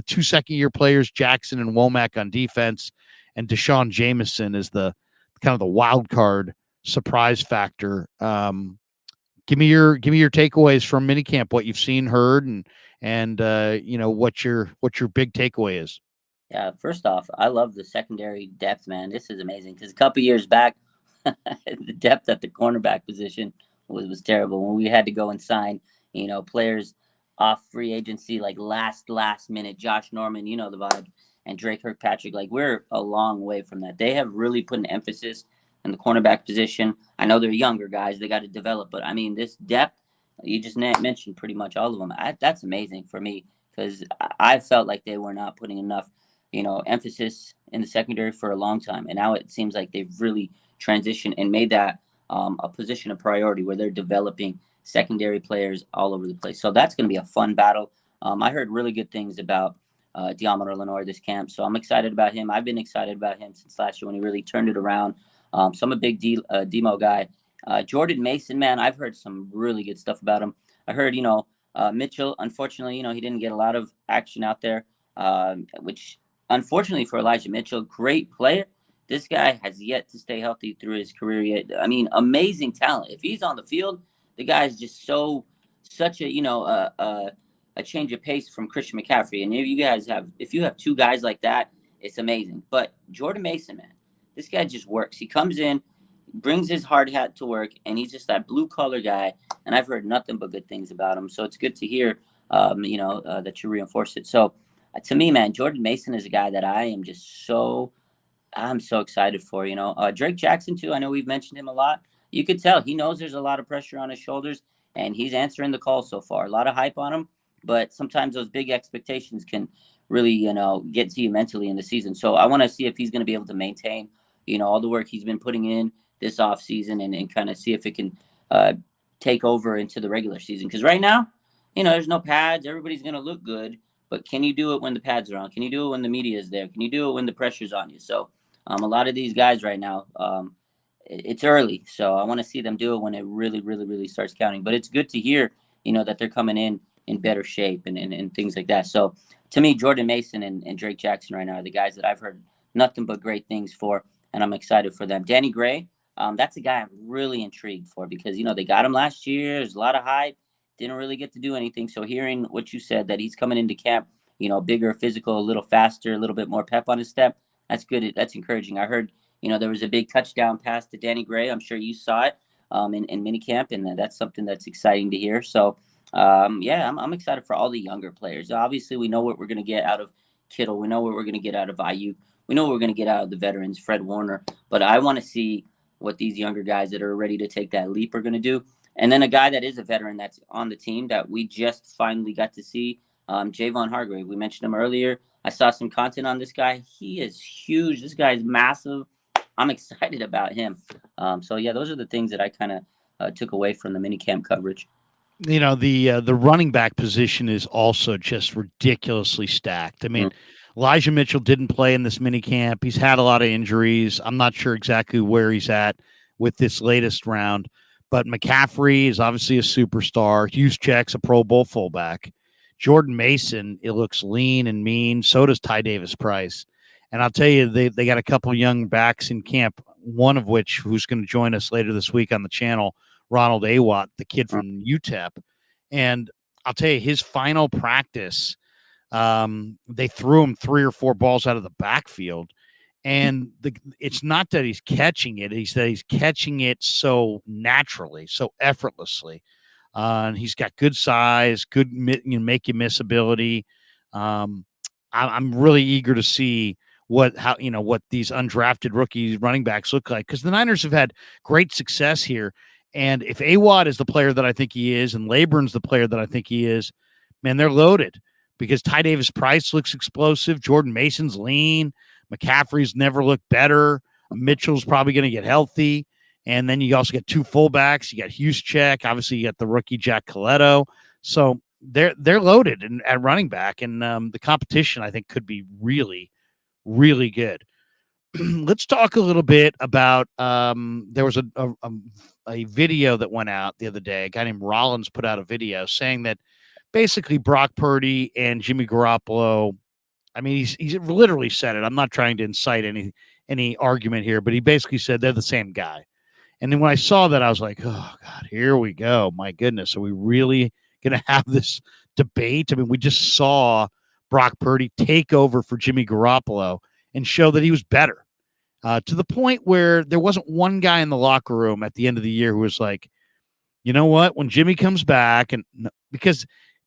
2 second-year players, Jackson and Womack on defense, and Deshaun Jameson is the kind of the wild card surprise factor. Give me your takeaways from minicamp, what you've seen, heard, and what your big takeaway is. Yeah, first off, I love the secondary depth, man. This is amazing because a couple years back, the depth at the cornerback position was terrible when we had to go and sign, players off free agency like last minute. Josh Norman, the vibe, and Drake Kirkpatrick. Like we're a long way from that. They have really put an emphasis in the cornerback position. I know they're younger guys; they got to develop, but I mean this depth. You just mentioned pretty much all of them. That's amazing for me because I felt like they were not putting enough emphasis in the secondary for a long time. And now it seems like they've really transitioned and made that a position of priority where they're developing secondary players all over the place. So that's going to be a fun battle. I heard really good things about Diamond Lenore this camp. So I'm excited about him. I've been excited about him since last year when he really turned it around. So I'm a big Demo guy. Jordan Mason, man, I've heard some really good stuff about him. I heard, Mitchell, unfortunately, he didn't get a lot of action out there, which unfortunately for Elijah Mitchell, great player. This guy has yet to stay healthy through his career yet. I mean, amazing talent. If he's on the field, the guy is just such a a change of pace from Christian McCaffrey. And if you have two guys like that, it's amazing. But Jordan Mason, man, this guy just works. He comes in, brings his hard hat to work, and he's just that blue collar guy. And I've heard nothing but good things about him. So it's good to hear, that you reinforce it. So to me, man, Jordan Mason is a guy that I'm so excited for. Drake Jackson too. I know we've mentioned him a lot. You could tell he knows there's a lot of pressure on his shoulders, and he's answering the call so far. A lot of hype on him, but sometimes those big expectations can really, get to you mentally in the season. So I want to see if he's going to be able to maintain, all the work he's been putting in this off season, and kind of see if it can take over into the regular season. Because right now, there's no pads. Everybody's going to look good, but can you do it when the pads are on? Can you do it when the media is there? Can you do it when the pressure's on you? So a lot of these guys right now, it's early, so I want to see them do it when it really, really, really starts counting. But it's good to hear, that they're coming in better shape and things like that. So to me, Jordan Mason and Drake Jackson right now are the guys that I've heard nothing but great things for, and I'm excited for them. Danny Gray, that's a guy I'm really intrigued for because, they got him last year. There's a lot of hype. Didn't really get to do anything. So hearing what you said, that he's coming into camp, bigger, physical, a little faster, a little bit more pep on his step, that's good. That's encouraging. I heard, there was a big touchdown pass to Danny Gray. I'm sure you saw it in minicamp, and that's something that's exciting to hear. So, yeah, I'm excited for all the younger players. Obviously, we know what we're going to get out of Kittle. We know what we're going to get out of Ayuk. We know what we're going to get out of the veterans, Fred Warner. But I want to see what these younger guys that are ready to take that leap are going to do. And then a guy that is a veteran that's on the team that we just finally got to see, Javon Hargrave. We mentioned him earlier. I saw some content on this guy. He is huge. This guy is massive. I'm excited about him. So yeah, those are the things that I kind of took away from the minicamp coverage. The running back position is also just ridiculously stacked. I mean, Elijah Mitchell didn't play in this mini camp. He's had a lot of injuries. I'm not sure exactly where he's at with this latest round, but McCaffrey is obviously a superstar. Juszczyk's a Pro Bowl fullback. Jordan Mason, it looks lean and mean. So does Ty Davis Price. And I'll tell you, they got a couple young backs in camp, one of which who's going to join us later this week on the channel, Ronald Awat, the kid from UTEP. And I'll tell you, his final practice, they threw him 3 or 4 balls out of the backfield. And it's not that he's catching it. He's that he's catching it so naturally, so effortlessly. And he's got good size, good make you miss ability. I'm really eager to see what these undrafted rookie running backs look like, because the Niners have had great success here. And if Awad is the player that I think he is, and Laburn's the player that I think he is, man, they're loaded, because Ty Davis Price looks explosive. Jordan Mason's lean. McCaffrey's never looked better. Mitchell's probably going to get healthy. And then you also get 2 fullbacks. You got Juszczyk. Obviously, you got the rookie Jack Coletto. So they're loaded at running back. And the competition, I think, could be really, really good. Let's talk a little bit about there was a video that went out the other day. A guy named Rollins put out a video saying that basically Brock Purdy and Jimmy Garoppolo, I mean, he's literally said it. I'm not trying to incite any argument here, but he basically said they're the same guy. And then when I saw that, I was like, oh, God, here we go. My goodness. Are we really going to have this debate? I mean, we just saw Brock Purdy take over for Jimmy Garoppolo and show that he was better, to the point where there wasn't one guy in the locker room at the end of the year who was like, you know what, when Jimmy comes back, and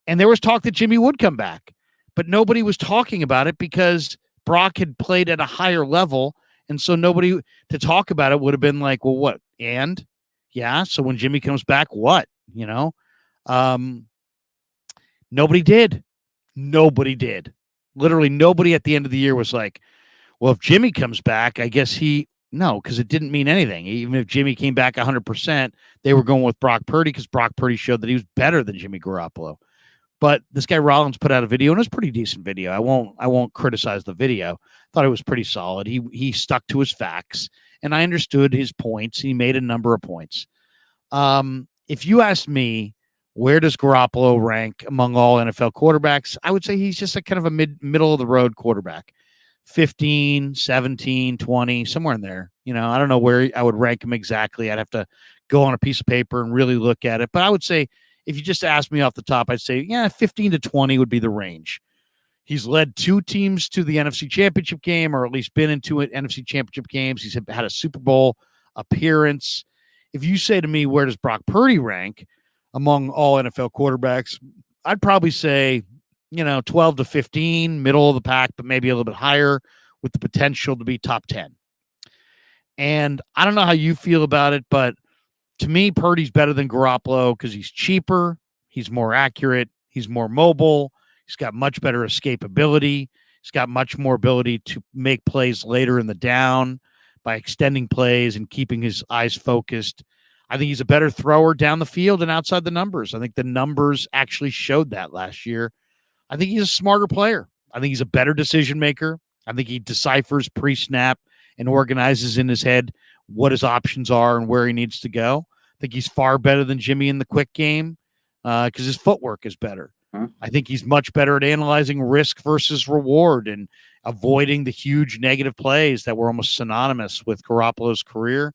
there was talk that Jimmy would come back, but nobody was talking about it because Brock had played at a higher level. And so nobody to talk about it would have been like, well, what? And yeah. So when Jimmy comes back, what, nobody did. Literally nobody at the end of the year was like, well, if Jimmy comes back, I guess because it didn't mean anything. Even if Jimmy came back 100%, they were going with Brock Purdy because Brock Purdy showed that he was better than Jimmy Garoppolo. But this guy Rollins put out a video, and it was a pretty decent video. I won't criticize the video. Thought it was pretty solid. He stuck to his facts, and I understood his points. He made a number of points. If you asked me, Where does Garoppolo rank among all NFL quarterbacks? I would say he's just a kind of a middle of the road quarterback. 15, 17, 20, somewhere in there. I don't know where I would rank him exactly. I'd have to go on a piece of paper and really look at it. But I would say if you just asked me off the top, I'd say, yeah, 15 to 20 would be the range. He's led two teams to the NFC Championship game, or at least been in two NFC Championship games. He's had a Super Bowl appearance. If you say to me, where does Brock Purdy rank among all NFL quarterbacks? I'd probably say, 12 to 15, middle of the pack, but maybe a little bit higher with the potential to be top 10. And I don't know how you feel about it, but to me, Purdy's better than Garoppolo because he's cheaper, he's more accurate, he's more mobile, he's got much better escapability, he's got much more ability to make plays later in the down by extending plays and keeping his eyes focused. I think he's a better thrower down the field and outside the numbers. I think the numbers actually showed that last year. I think he's a smarter player. I think he's a better decision maker. I think he deciphers pre-snap and organizes in his head what his options are and where he needs to go. I think he's far better than Jimmy in the quick game because his footwork is better. I think he's much better at analyzing risk versus reward and avoiding the huge negative plays that were almost synonymous with Garoppolo's career.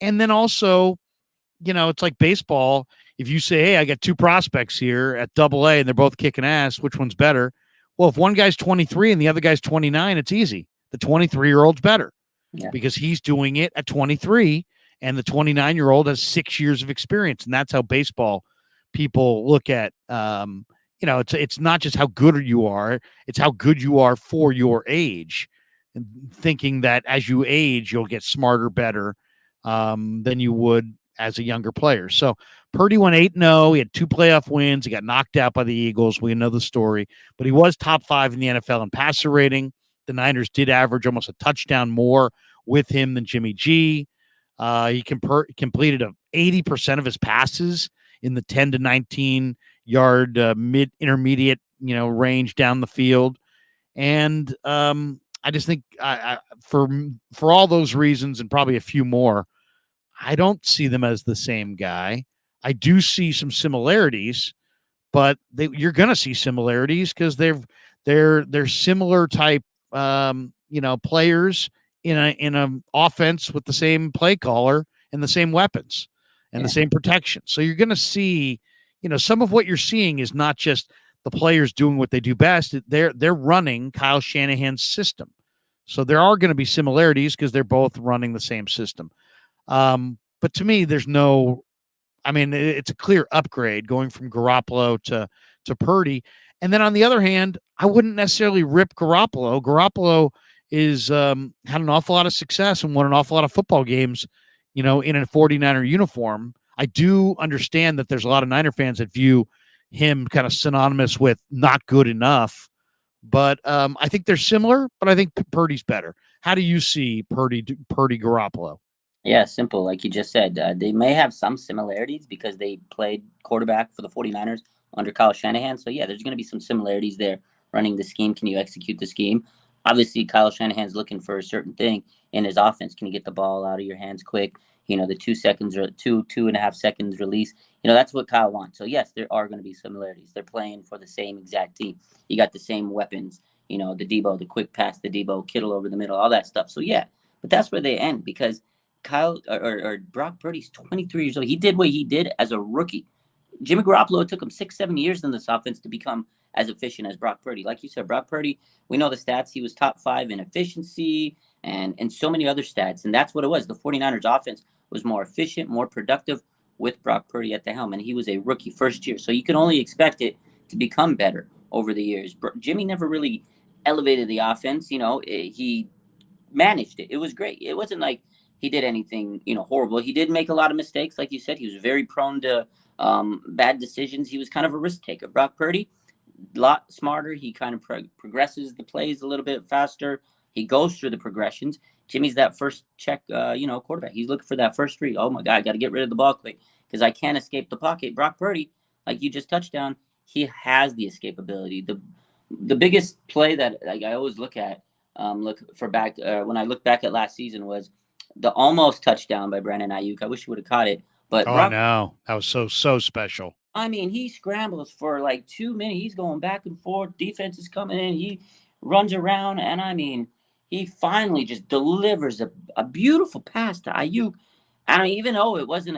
And then also, it's like baseball. If you say, hey, I got two prospects here at Double-A and they're both kicking ass, which one's better? Well, if one guy's 23 and the other guy's 29, it's easy. The 23-year-old's better because he's doing it at 23 and the 29-year-old has 6 years of experience. And that's how baseball people look at, it's not just how good you are, it's how good you are for your age, and thinking that as you age, you'll get smarter, better than you would as a younger player. So Purdy went 8-0. He had 2 playoff wins. He got knocked out by the Eagles. We know the story, but he was top 5 in the NFL in passer rating. The Niners did average almost a touchdown more with him than Jimmy G. He completed 80% of his passes in the 10 to 19 yard intermediate range down the field. And I just think for all those reasons and probably a few more, I don't see them as the same guy. I do see some similarities, but you're going to see similarities because they're similar type players in an offense with the same play caller and the same weapons and the same protection. So you're going to see, some of what you're seeing is not just the players doing what they do best. They're running Kyle Shanahan's system. So there are going to be similarities because they're both running the same system. But to me, it's a clear upgrade going from Garoppolo to Purdy. And then on the other hand, I wouldn't necessarily rip Garoppolo. Garoppolo is had an awful lot of success and won an awful lot of football games, in a 49er uniform. I do understand that there's a lot of Niner fans that view him kind of synonymous with not good enough. But I think they're similar, but I think Purdy's better. How do you see Purdy Garoppolo? Yeah, simple. Like you just said, they may have some similarities because they played quarterback for the 49ers under Kyle Shanahan. So, yeah, there's going to be some similarities there running the scheme. Can you execute the scheme? Obviously, Kyle Shanahan's looking for a certain thing in his offense. Can you get the ball out of your hands quick? The 2 seconds or 2.5 seconds release. That's what Kyle wants. So, yes, there are going to be similarities. They're playing for the same exact team. You got the same weapons, the Debo, the quick pass, the Debo, Kittle over the middle, all that stuff. So, yeah, but that's where they end because Kyle or Brock Purdy's 23 years old. He did what he did as a rookie. Jimmy Garoppolo took him 6-7 years in this offense to become as efficient as Brock Purdy. Like you said, Brock Purdy, we know the stats. He was top 5 in efficiency and so many other stats. And that's what it was. The 49ers offense was more efficient, more productive with Brock Purdy at the helm. And he was a rookie first year. So you can only expect it to become better over the years. Jimmy never really elevated the offense. He managed it. It was great. It wasn't like he did anything, horrible. He did make a lot of mistakes. Like you said, he was very prone to bad decisions. He was kind of a risk taker. Brock Purdy, a lot smarter. He kind of progresses the plays a little bit faster. He goes through the progressions. Jimmy's that first check, quarterback. He's looking for that first read. Oh, my God, I got to get rid of the ball quick because I can't escape the pocket. Brock Purdy, like you just touched on, he has the escapability. The biggest play that I always look at, when I look back at last season was the almost touchdown by Brandon Ayuk. I wish he would have caught it. But no, that was so special. I mean, he scrambles for like 2 minutes. He's going back and forth. Defense is coming in. He runs around, and I mean, he finally just delivers a beautiful pass to Ayuk. And even though it wasn't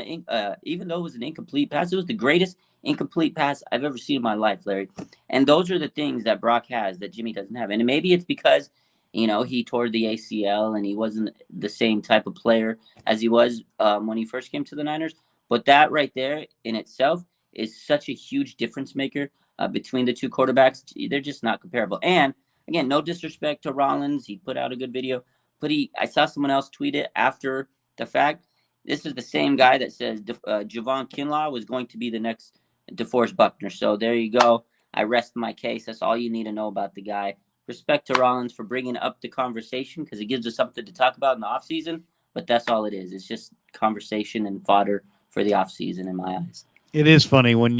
even though it was an incomplete pass, it was the greatest incomplete pass I've ever seen in my life, Larry. And those are the things that Brock has that Jimmy doesn't have. And maybe it's because he tore the ACL and he wasn't the same type of player as he was when he first came to the Niners. But that right there in itself is such a huge difference maker between the two quarterbacks. They're just not comparable. And again, no disrespect to Rollins, he put out a good video, but I saw someone else tweet it after the fact. This is the same guy that says Javon Kinlaw was going to be the next DeForest Buckner. So there you go. I rest my case. That's all you need to know about the guy. Respect to Rollins for bringing up the conversation because it gives us something to talk about in the offseason. But that's all it is. It's just conversation and fodder for the offseason in my eyes. It is funny when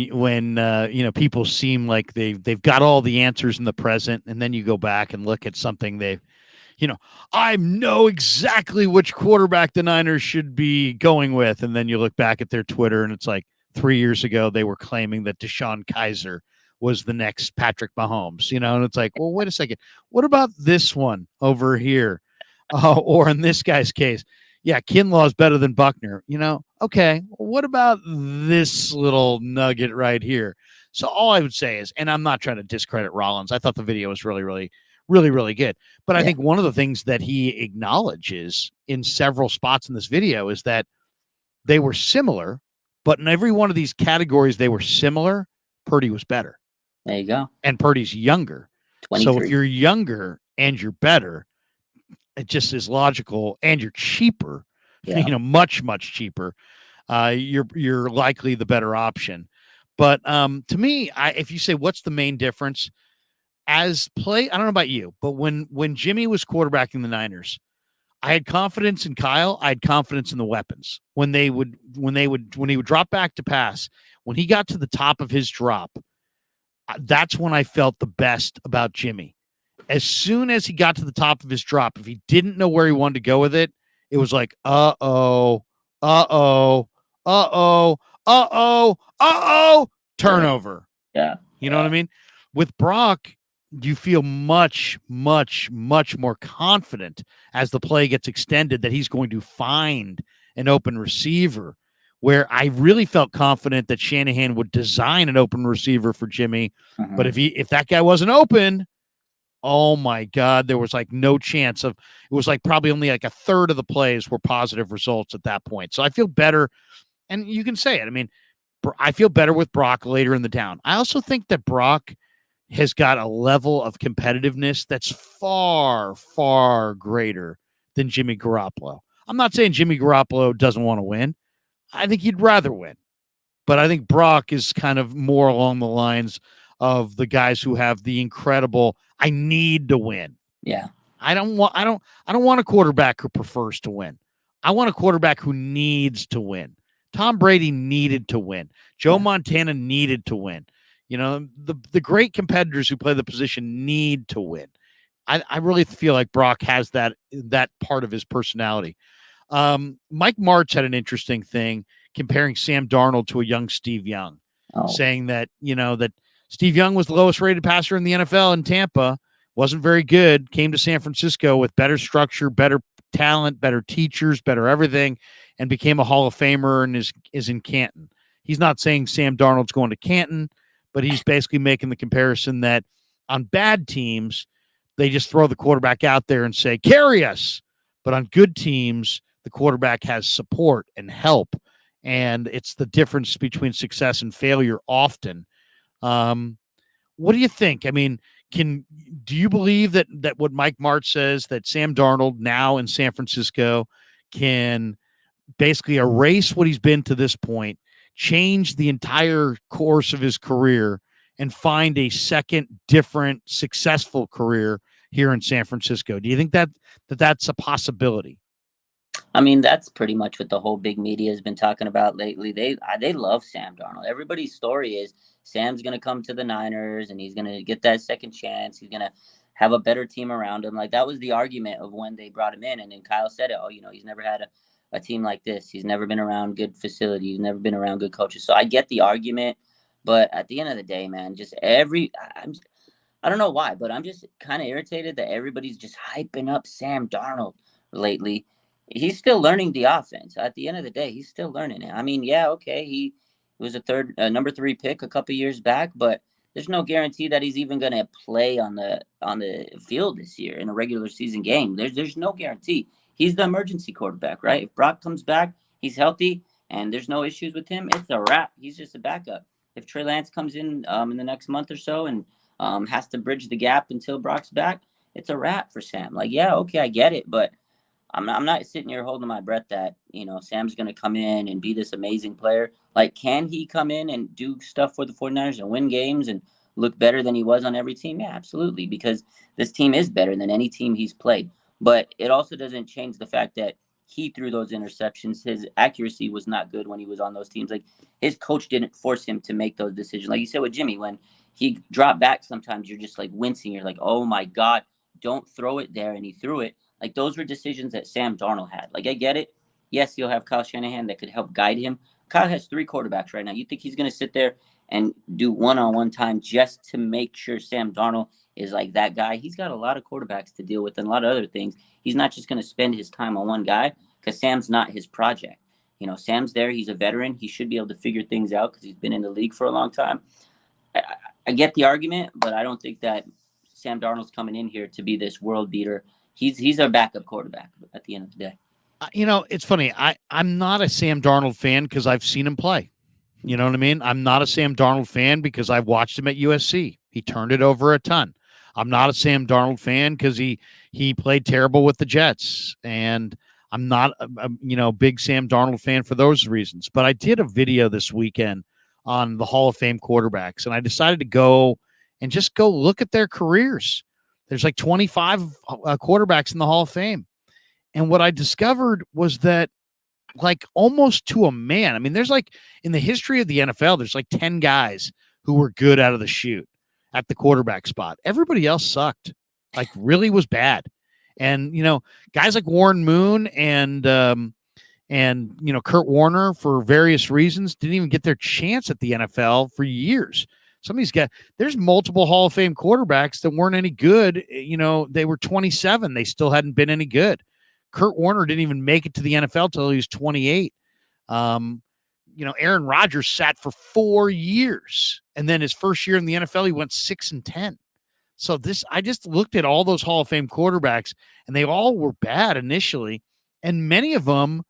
people seem like they've got all the answers in the present, and then you go back and look at something I know exactly which quarterback the Niners should be going with, and then you look back at their Twitter, and it's like 3 years ago they were claiming that Deshaun Kaiser was the next Patrick Mahomes, and it's like, well, wait a second, what about this one over here, or in this guy's case? Yeah, Kinlaw's better than Buckner. Okay, what about this little nugget right here? So all I would say is, and I'm not trying to discredit Rollins. I thought the video was really, really, really, really good. But I think one of the things that he acknowledges in several spots in this video is that they were similar, but in every one of these categories they were similar, Purdy was better. There you go. And Purdy's younger. 23. So if you're younger and you're better, it just is logical, and you're cheaper, much, much cheaper. You're likely the better option. But to me, if you say what's the main difference as play, I don't know about you, but when Jimmy was quarterbacking the Niners, I had confidence in Kyle. I had confidence in the weapons. When he would drop back to pass, when he got to the top of his drop, that's when I felt the best about Jimmy. As soon as he got to the top of his drop, if he didn't know where he wanted to go with it, it was like, uh-oh, turnover. Yeah. You know what I mean? With Brock, you feel much, much, much more confident as the play gets extended that he's going to find an open receiver, where I really felt confident that Shanahan would design an open receiver for Jimmy. Mm-hmm. But if that guy wasn't open, oh my God, there was like no chance of, it was like probably only like a third of the plays were positive results at that point. So I feel better. And you can say it. I mean, I feel better with Brock later in the down. I also think that Brock has got a level of competitiveness that's far, far greater than Jimmy Garoppolo. I'm not saying Jimmy Garoppolo doesn't want to win. I think he'd rather win. But I think Brock is kind of more along the lines of the guys who have the incredible, I need to win. Yeah. I don't want a quarterback who prefers to win. I want a quarterback who needs to win. Tom Brady needed to win. Joe Montana needed to win. The great competitors who play the position need to win. I really feel like Brock has that part of his personality. Mike Martz had an interesting thing comparing Sam Darnold to a young Steve Young, saying that, that Steve Young was the lowest rated passer in the NFL in Tampa, wasn't very good, came to San Francisco with better structure, better talent, better teachers, better everything, and became a Hall of Famer and is in Canton. He's not saying Sam Darnold's going to Canton, but he's basically making the comparison that on bad teams, they just throw the quarterback out there and say, carry us. But on good teams, the quarterback has support and help. And it's the difference between success and failure often. What do you think? I mean, do you believe that what Mike Martz says, that Sam Darnold now in San Francisco can basically erase what he's been to this point, change the entire course of his career, and find a second, different, successful career here in San Francisco? Do you think that's a possibility? I mean, that's pretty much what the whole big media has been talking about lately. They love Sam Darnold. Everybody's story is Sam's going to come to the Niners and he's going to get that second chance. He's going to have a better team around him. Like, that was the argument of when they brought him in. And then Kyle said it. Oh, he's never had a team like this. He's never been around good facilities. He's never been around good coaches. So I get the argument. But at the end of the day, man, I don't know why, but I'm just kind of irritated that everybody's just hyping up Sam Darnold lately. He's still learning the offense. At the end of the day, he's still learning it. I mean, yeah, okay, he was number 3 pick a couple years back, but there's no guarantee that he's even going to play on the field this year in a regular season game. There's no guarantee. He's the emergency quarterback, right? If Brock comes back, he's healthy, and there's no issues with him, it's a wrap. He's just a backup. If Trey Lance comes in the next month or so and has to bridge the gap until Brock's back, it's a wrap for Sam. Like, yeah, okay, I get it, but I'm not sitting here holding my breath that, Sam's going to come in and be this amazing player. Like, can he come in and do stuff for the 49ers and win games and look better than he was on every team? Yeah, absolutely, because this team is better than any team he's played. But it also doesn't change the fact that he threw those interceptions. His accuracy was not good when he was on those teams. Like, his coach didn't force him to make those decisions. Like you said with Jimmy, when he dropped back, sometimes you're just like wincing. You're like, oh my God, don't throw it there. And he threw it. Like, those were decisions that Sam Darnold had. Like, I get it. Yes, he'll have Kyle Shanahan that could help guide him. Kyle has 3 quarterbacks right now. You think he's going to sit there and do one-on-one time just to make sure Sam Darnold is like that guy? He's got a lot of quarterbacks to deal with and a lot of other things. He's not just going to spend his time on one guy because Sam's not his project. Sam's there. He's a veteran. He should be able to figure things out because he's been in the league for a long time. I, I get the argument, but I don't think that Sam Darnold's coming in here to be this world beater. He's our backup quarterback at the end of the day. It's funny. I'm not a Sam Darnold fan because I've seen him play. You know what I mean? I'm not a Sam Darnold fan because I've watched him at USC. He turned it over a ton. I'm not a Sam Darnold fan because he played terrible with the Jets, and I'm not a big Sam Darnold fan for those reasons. But I did a video this weekend on the Hall of Fame quarterbacks, and I decided to go look at their careers. There's like 25 quarterbacks in the Hall of Fame. And what I discovered was that, like, almost to a man, I mean, there's like, in the history of the NFL, there's like 10 guys who were good out of the chute at the quarterback spot. Everybody else sucked, like, really was bad. And, guys like Warren Moon and Kurt Warner, for various reasons, didn't even get their chance at the NFL for years. Some of these guys, there's multiple Hall of Fame quarterbacks that weren't any good. They were 27. They still hadn't been any good. Kurt Warner didn't even make it to the NFL till he was 28. Aaron Rodgers sat for 4 years, and then his first year in the NFL, he went 6-10. So I just looked at all those Hall of Fame quarterbacks, and they all were bad initially, and many of them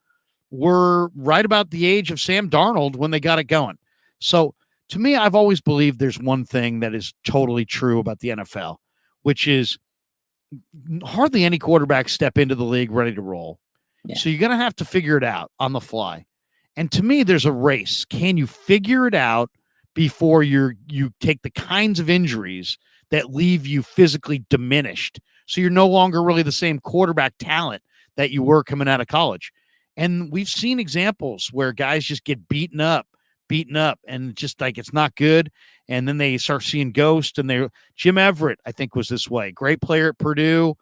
were right about the age of Sam Darnold when they got it going. So to me, I've always believed there's one thing that is totally true about the NFL, which is hardly any quarterbacks step into the league ready to roll. Yeah. So you're going to have to figure it out on the fly. And to me, there's a race. Can you figure it out before you take the kinds of injuries that leave you physically diminished? So you're no longer really the same quarterback talent that you were coming out of college. And we've seen examples where guys just get beaten up, and just like, it's not good. And then they start seeing ghosts, and Jim Everett, I think, was this way. Great player at Purdue,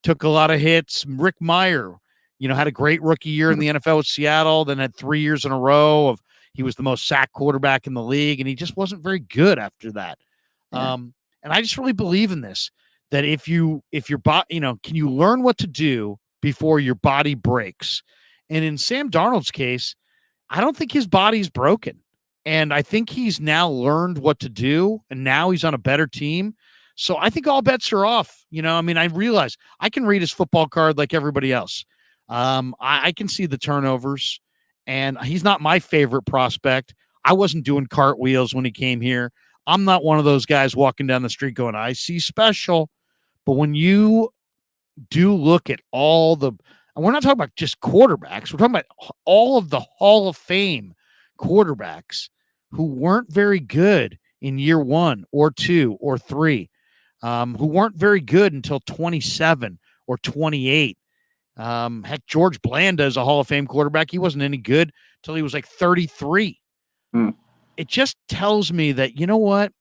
took a lot of hits. Rick Meyer, had a great rookie year in the NFL with Seattle, then had 3 years in a row of, he was the most sacked quarterback in the league, and he just wasn't very good after that. Yeah. And I just really believe in this, that if your body, can you learn what to do before your body breaks? And in Sam Darnold's case, I don't think his body's broken. And I think he's now learned what to do, and now he's on a better team. So I think all bets are off. I realize I can read his football card like everybody else. I can see the turnovers, and he's not my favorite prospect. I wasn't doing cartwheels when he came here. I'm not one of those guys walking down the street going, I see special. But when you do look at all the, and we're not talking about just quarterbacks, we're talking about all of the Hall of Fame quarterbacks who weren't very good in year 1 or 2 or 3, who weren't very good until 27 or 28. Heck, George Blanda is a Hall of Fame quarterback. He wasn't any good until he was like 33. It just tells me that, you know what?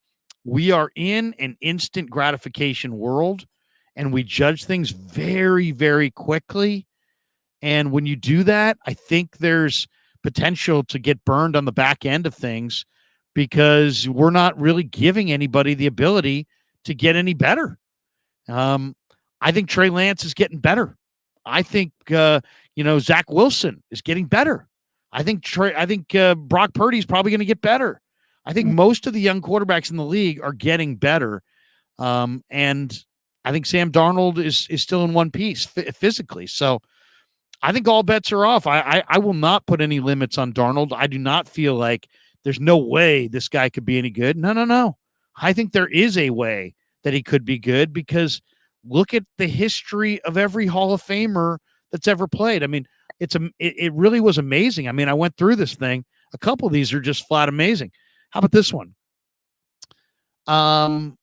We are in an instant gratification world, and we judge things very, very quickly. And when you do that, I think there's potential to get burned on the back end of things. because we're not really giving anybody the ability to get any better. Um, I think Trey Lance is getting better. I think Zach Wilson is getting better. I think Brock Purdy is probably going to get better. I think most of the young quarterbacks in the league are getting better. And I think Sam Darnold is still in one piece physically. So I think all bets are off. I will not put any limits on Darnold. I do not feel like there's no way this guy could be any good. No, no, no. I think there is a way that he could be good because look at the history of every Hall of Famer that's ever played. I mean, it really was amazing. I mean, I went through this thing. A couple of these are just flat amazing. How about this one? John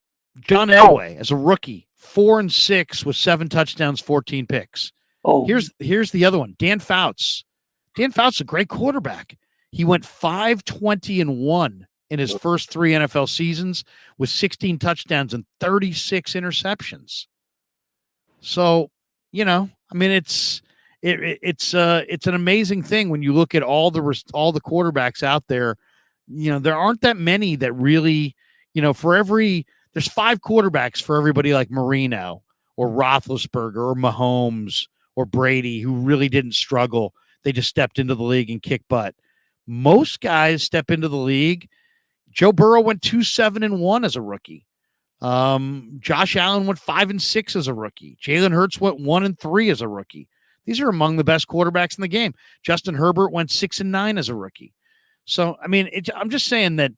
Elway as a rookie, 4-6 with 7 touchdowns, 14 picks. Oh, Here's the other one. Dan Fouts. Dan Fouts is a great quarterback. He went 5-20-1 in his first 3 NFL seasons with 16 touchdowns and 36 interceptions. So, I mean, it's an amazing thing when you look at all the quarterbacks out there. There aren't that many that really, there's 5 quarterbacks for everybody like Marino or Roethlisberger or Mahomes or Brady who really didn't struggle. They just stepped into the league and kicked butt. Most guys step into the league. Joe Burrow went 2-7-1 as a rookie. Josh Allen went 5-6 as a rookie. Jalen Hurts went 1-3 as a rookie. These are among the best quarterbacks in the game. Justin Herbert went 6-9 as a rookie. So, I mean, I'm just saying that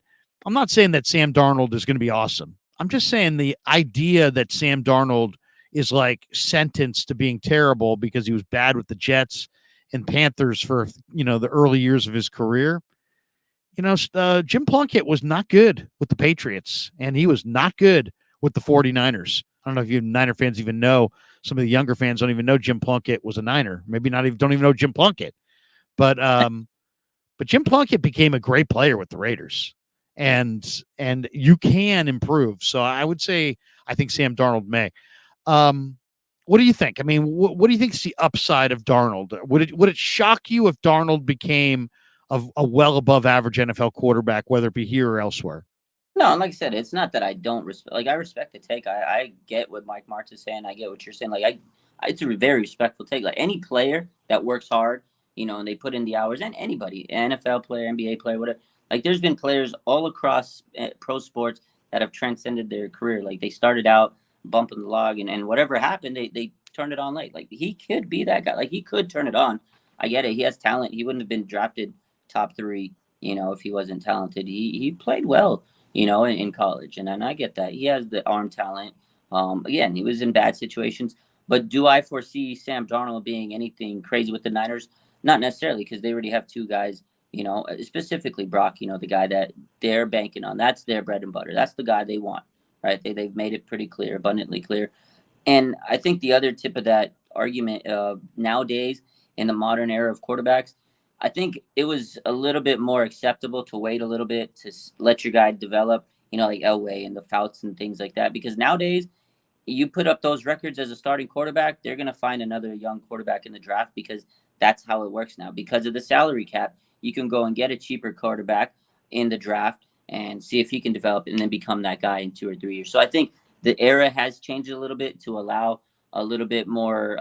I'm not saying that Sam Darnold is going to be awesome. I'm just saying the idea that Sam Darnold is like sentenced to being terrible because he was bad with the Jets and Panthers for, the early years of his career. Jim Plunkett was not good with the Patriots, and he was not good with the 49ers. I don't know if you Niner fans even know. Some of the younger fans don't even know Jim Plunkett was a Niner. Maybe don't even know Jim Plunkett. But Jim Plunkett became a great player with the Raiders, and you can improve. So I would say I think Sam Darnold may. What do you think? I mean, what do you think is the upside of Darnold? Would it shock you if Darnold became a well above average NFL quarterback, whether it be here or elsewhere? no, and like I said, it's not that I don't respect. Like I respect the take. I get what Mike Martz is saying. I get what you're saying. Like it's a very respectful take. Like any player that works hard, and they put in the hours, and anybody, NFL player, NBA player, whatever. Like there's been players all across pro sports that have transcended their career. Like they started out bumping the log, and whatever happened, they turned it on late. Like he could be that guy. Like he could turn it on. I get it. He has talent. He wouldn't have been drafted top 3, if he wasn't talented. He played well, in college, and I get that he has the arm talent. Again, he was in bad situations, but do I foresee Sam Darnold being anything crazy with the Niners? Not necessarily, because they already have 2 guys. Specifically Brock. The guy that they're banking on. That's their bread and butter. That's the guy they want, right? They've made it pretty clear, abundantly clear. And I think the other tip of that argument nowadays in the modern era of quarterbacks, I think it was a little bit more acceptable to wait a little bit to let your guy develop, like Elway and the Fouts and things like that. Because nowadays, you put up those records as a starting quarterback, they're going to find another young quarterback in the draft because that's how it works now. Because of the salary cap, you can go and get a cheaper quarterback in the draft and see if he can develop and then become that guy in 2 or 3 years. So I think the era has changed a little bit to allow a little bit more,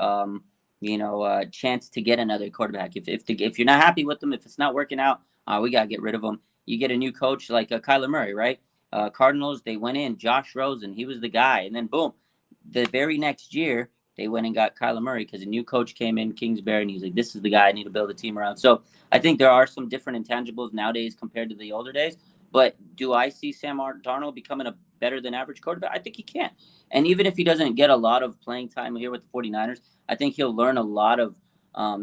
chance to get another quarterback. If you're not happy with them, if it's not working out, we gotta get rid of them. You get a new coach like Kyler Murray, right? Cardinals, they went in Josh Rosen, he was the guy, and then boom, the very next year they went and got Kyler Murray because a new coach came in, Kingsbury, and he's like, "This is the guy I need to build a team around." So I think there are some different intangibles nowadays compared to the older days. But do I see Sam Darnold becoming a better than average quarterback? I think he can. And even if he doesn't get a lot of playing time here with the 49ers, I think he'll learn a lot of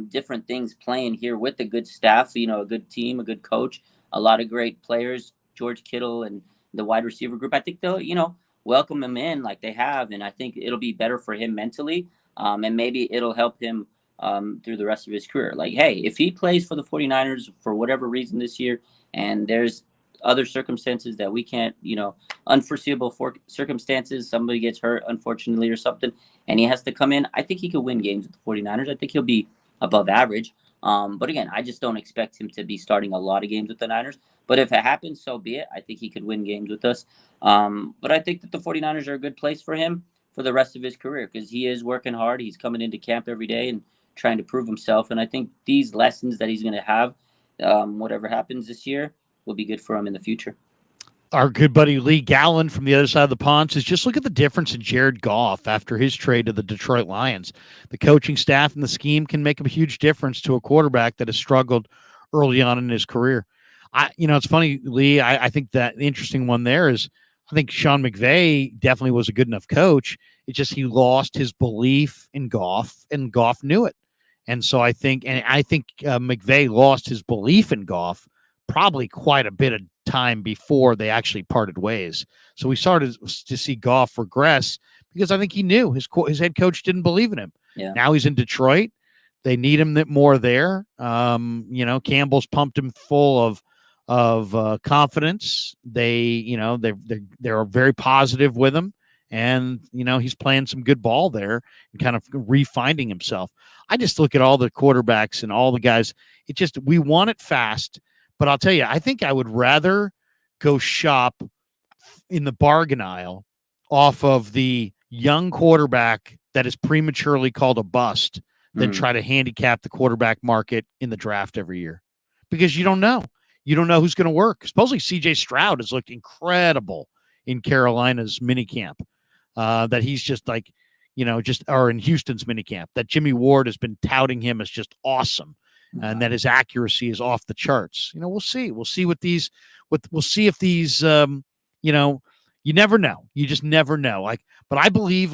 different things playing here with a good staff, a good team, a good coach, a lot of great players, George Kittle and the wide receiver group. I think they'll, welcome him in like they have. And I think it'll be better for him mentally. And maybe it'll help him through the rest of his career. Like, hey, if he plays for the 49ers for whatever reason this year, and there's other circumstances that we can't, unforeseeable circumstances, somebody gets hurt, unfortunately, or something, and he has to come in, I think he could win games with the 49ers. I think he'll be above average. But again, I just don't expect him to be starting a lot of games with the Niners. But if it happens, so be it. I think he could win games with us. But I think that the 49ers are a good place for him for the rest of his career because he is working hard. He's coming into camp every day and trying to prove himself. And I think these lessons that he's going to have, whatever happens this year, will be good for him in the future. Our good buddy Lee Gallen from the other side of the pond says, just look at the difference in Jared Goff after his trade to the Detroit Lions. The coaching staff and the scheme can make a huge difference to a quarterback that has struggled early on in his career. It's funny, Lee. I think that the interesting one there is I think Sean McVay definitely was a good enough coach. It's just he lost his belief in Goff, and Goff knew it. And so I think McVay lost his belief in Goff probably quite a bit of time before they actually parted ways. So we started to see Goff regress because I think he knew his head coach didn't believe in him. Yeah. Now he's in Detroit. They need him more there. Campbell's pumped him full of confidence. They're very positive with him, and he's playing some good ball there and kind of refinding himself. I just look at all the quarterbacks and all the guys. We want it fast. But I'll tell you, I think I would rather go shop in the bargain aisle off of the young quarterback that is prematurely called a bust than try to handicap the quarterback market in the draft every year. Because you don't know. You don't know who's going to work. Supposedly C.J. Stroud has looked incredible in Carolina's minicamp. That he's just like, or in Houston's minicamp. That Jimmy Ward has been touting him as just awesome. And that his accuracy is off the charts. We'll see. We'll see we'll see if these, you never know. You just never know. But I believe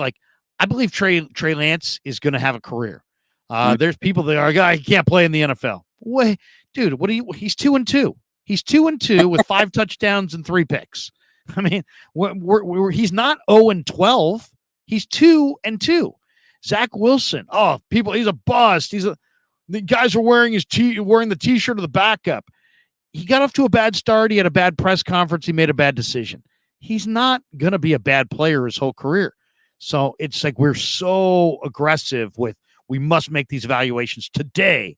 Trey Lance is going to have a career. There's people that are, he can't play in the NFL. Wait, dude, he's 2-2. He's 2-2 with 5 touchdowns and 3 picks. I mean, he's not 0-12. He's 2-2. Zach Wilson. Oh, he's a bust. The guys are wearing the T-shirt of the backup. He got off to a bad start. He had a bad press conference. He made a bad decision. He's not going to be a bad player his whole career. So it's like we're so aggressive with we must make these evaluations today.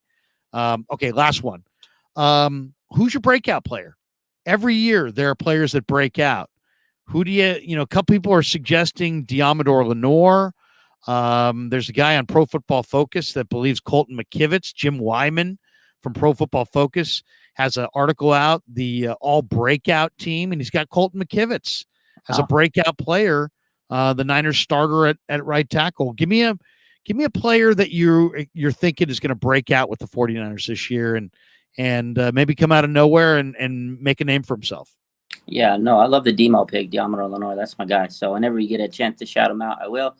Okay, last one. Who's your breakout player? Every year there are players that break out. Who do a couple people are suggesting Diamador Lenore. There's a guy on Pro Football Focus that believes Colton McKivitz. Jim Wyman from Pro Football Focus has an article out, the all breakout team, and he's got Colton McKivitz as a breakout player, the Niners starter at right tackle. Give me a player that you're thinking is going to break out with the 49ers this year and maybe come out of nowhere and make a name for himself. Yeah, no, I love the Demo pick, Diamador Lenore. That's my guy. So whenever you get a chance to shout him out, I will.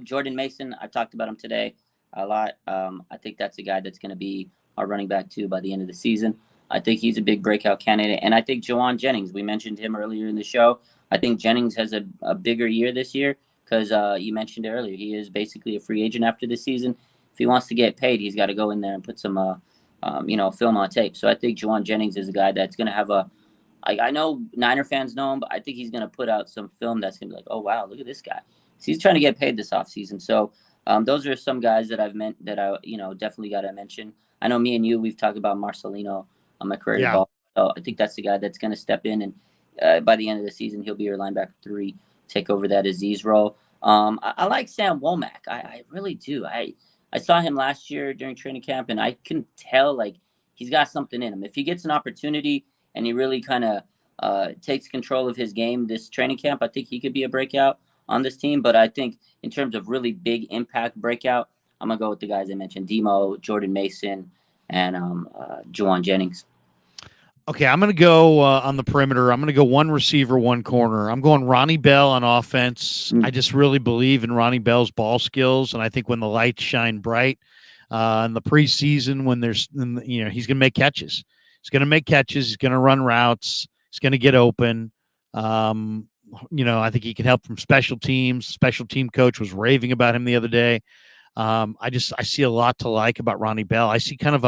Jordan Mason, I talked about him today a lot. I think that's a guy that's going to be our running back too by the end of the season. I think he's a big breakout candidate. And I think Juwan Jennings, we mentioned him earlier in the show. I think Jennings has a bigger year this year because you mentioned it earlier. He is basically a free agent after this season. If he wants to get paid, he's got to go in there and put some, film on tape. So I think Juwan Jennings is a guy that's going to have I know Niner fans know him, but I think he's going to put out some film that's going to be like, oh, wow, look at this guy. So he's trying to get paid this offseason. So those are some guys that I've meant that I, definitely got to mention. I know me and you, we've talked about Marcelino on my career ball. So I think that's the guy that's going to step in. And by the end of the season, he'll be your linebacker 3, take over that Aziz role. I like Sam Womack. I really do. I saw him last year during training camp, and I can tell, he's got something in him. If he gets an opportunity and he really kind of takes control of his game this training camp, I think he could be a breakout on this team. But I think in terms of really big impact breakout, I'm going to go with the guys I mentioned, Demo, Jordan Mason, and Juwan Jennings. Okay, I'm going to go on the perimeter. I'm going to go one receiver, one corner. I'm going Ronnie Bell on offense. I just really believe in Ronnie Bell's ball skills, and I think when the lights shine bright in the preseason, when there's, he's going to make catches. He's going to make catches. He's going to run routes. He's going to get open. I think he can help from special teams. Special team coach was raving about him the other day. I see a lot to like about Ronnie Bell. I see kind of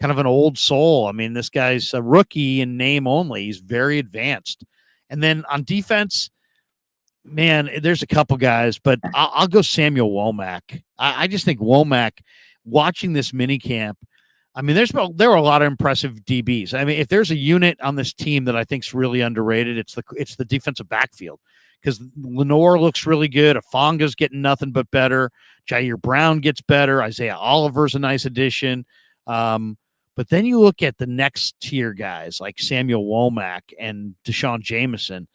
an old soul. I mean, this guy's a rookie in name only. He's very advanced. And then on defense, man, there's a couple guys, but I'll go Samuel Womack. I just think Womack, watching this mini camp, I mean, there were a lot of impressive DBs. I mean, if there's a unit on this team that I think is really underrated, it's the defensive backfield, because Lenore looks really good. Afonga's getting nothing but better. Jair Brown gets better. Isaiah Oliver's a nice addition. But then you look at the next tier guys like Samuel Womack and Deshaun Jameson.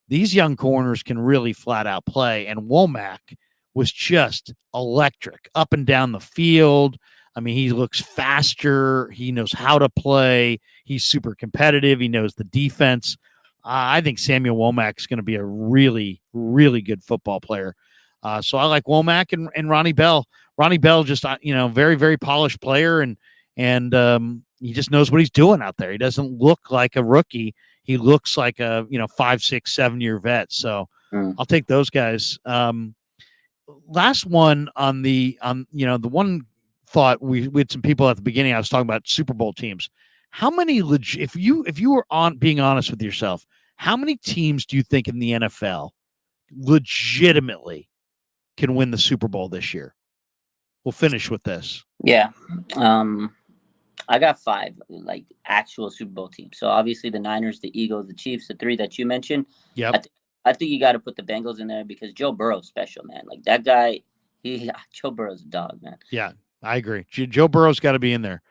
These young corners can really flat out play, and Womack was just electric up and down the field. I mean, he looks faster. He knows how to play. He's super competitive. He knows the defense. I think Samuel Womack is going to be a really, really good football player. So I like Womack and Ronnie Bell. Ronnie Bell just, very, very polished player, and he just knows what he's doing out there. He doesn't look like a rookie. He looks like a 5, 6, 7 year vet. So I'll take those guys. Last one on the one thought, we had some people at the beginning. I was talking about Super Bowl teams. How many if you were being honest with yourself, how many teams do you think in the NFL legitimately can win the Super Bowl this year? We'll finish with this. Yeah. I got 5 like actual Super Bowl teams. So obviously the Niners, the Eagles, the Chiefs, the 3 that you mentioned. Yep. I think you got to put the Bengals in there because Joe Burrow's special, man. Like that guy, Joe Burrow's a dog, man. Yeah, I agree. Joe Burrow's got to be in there.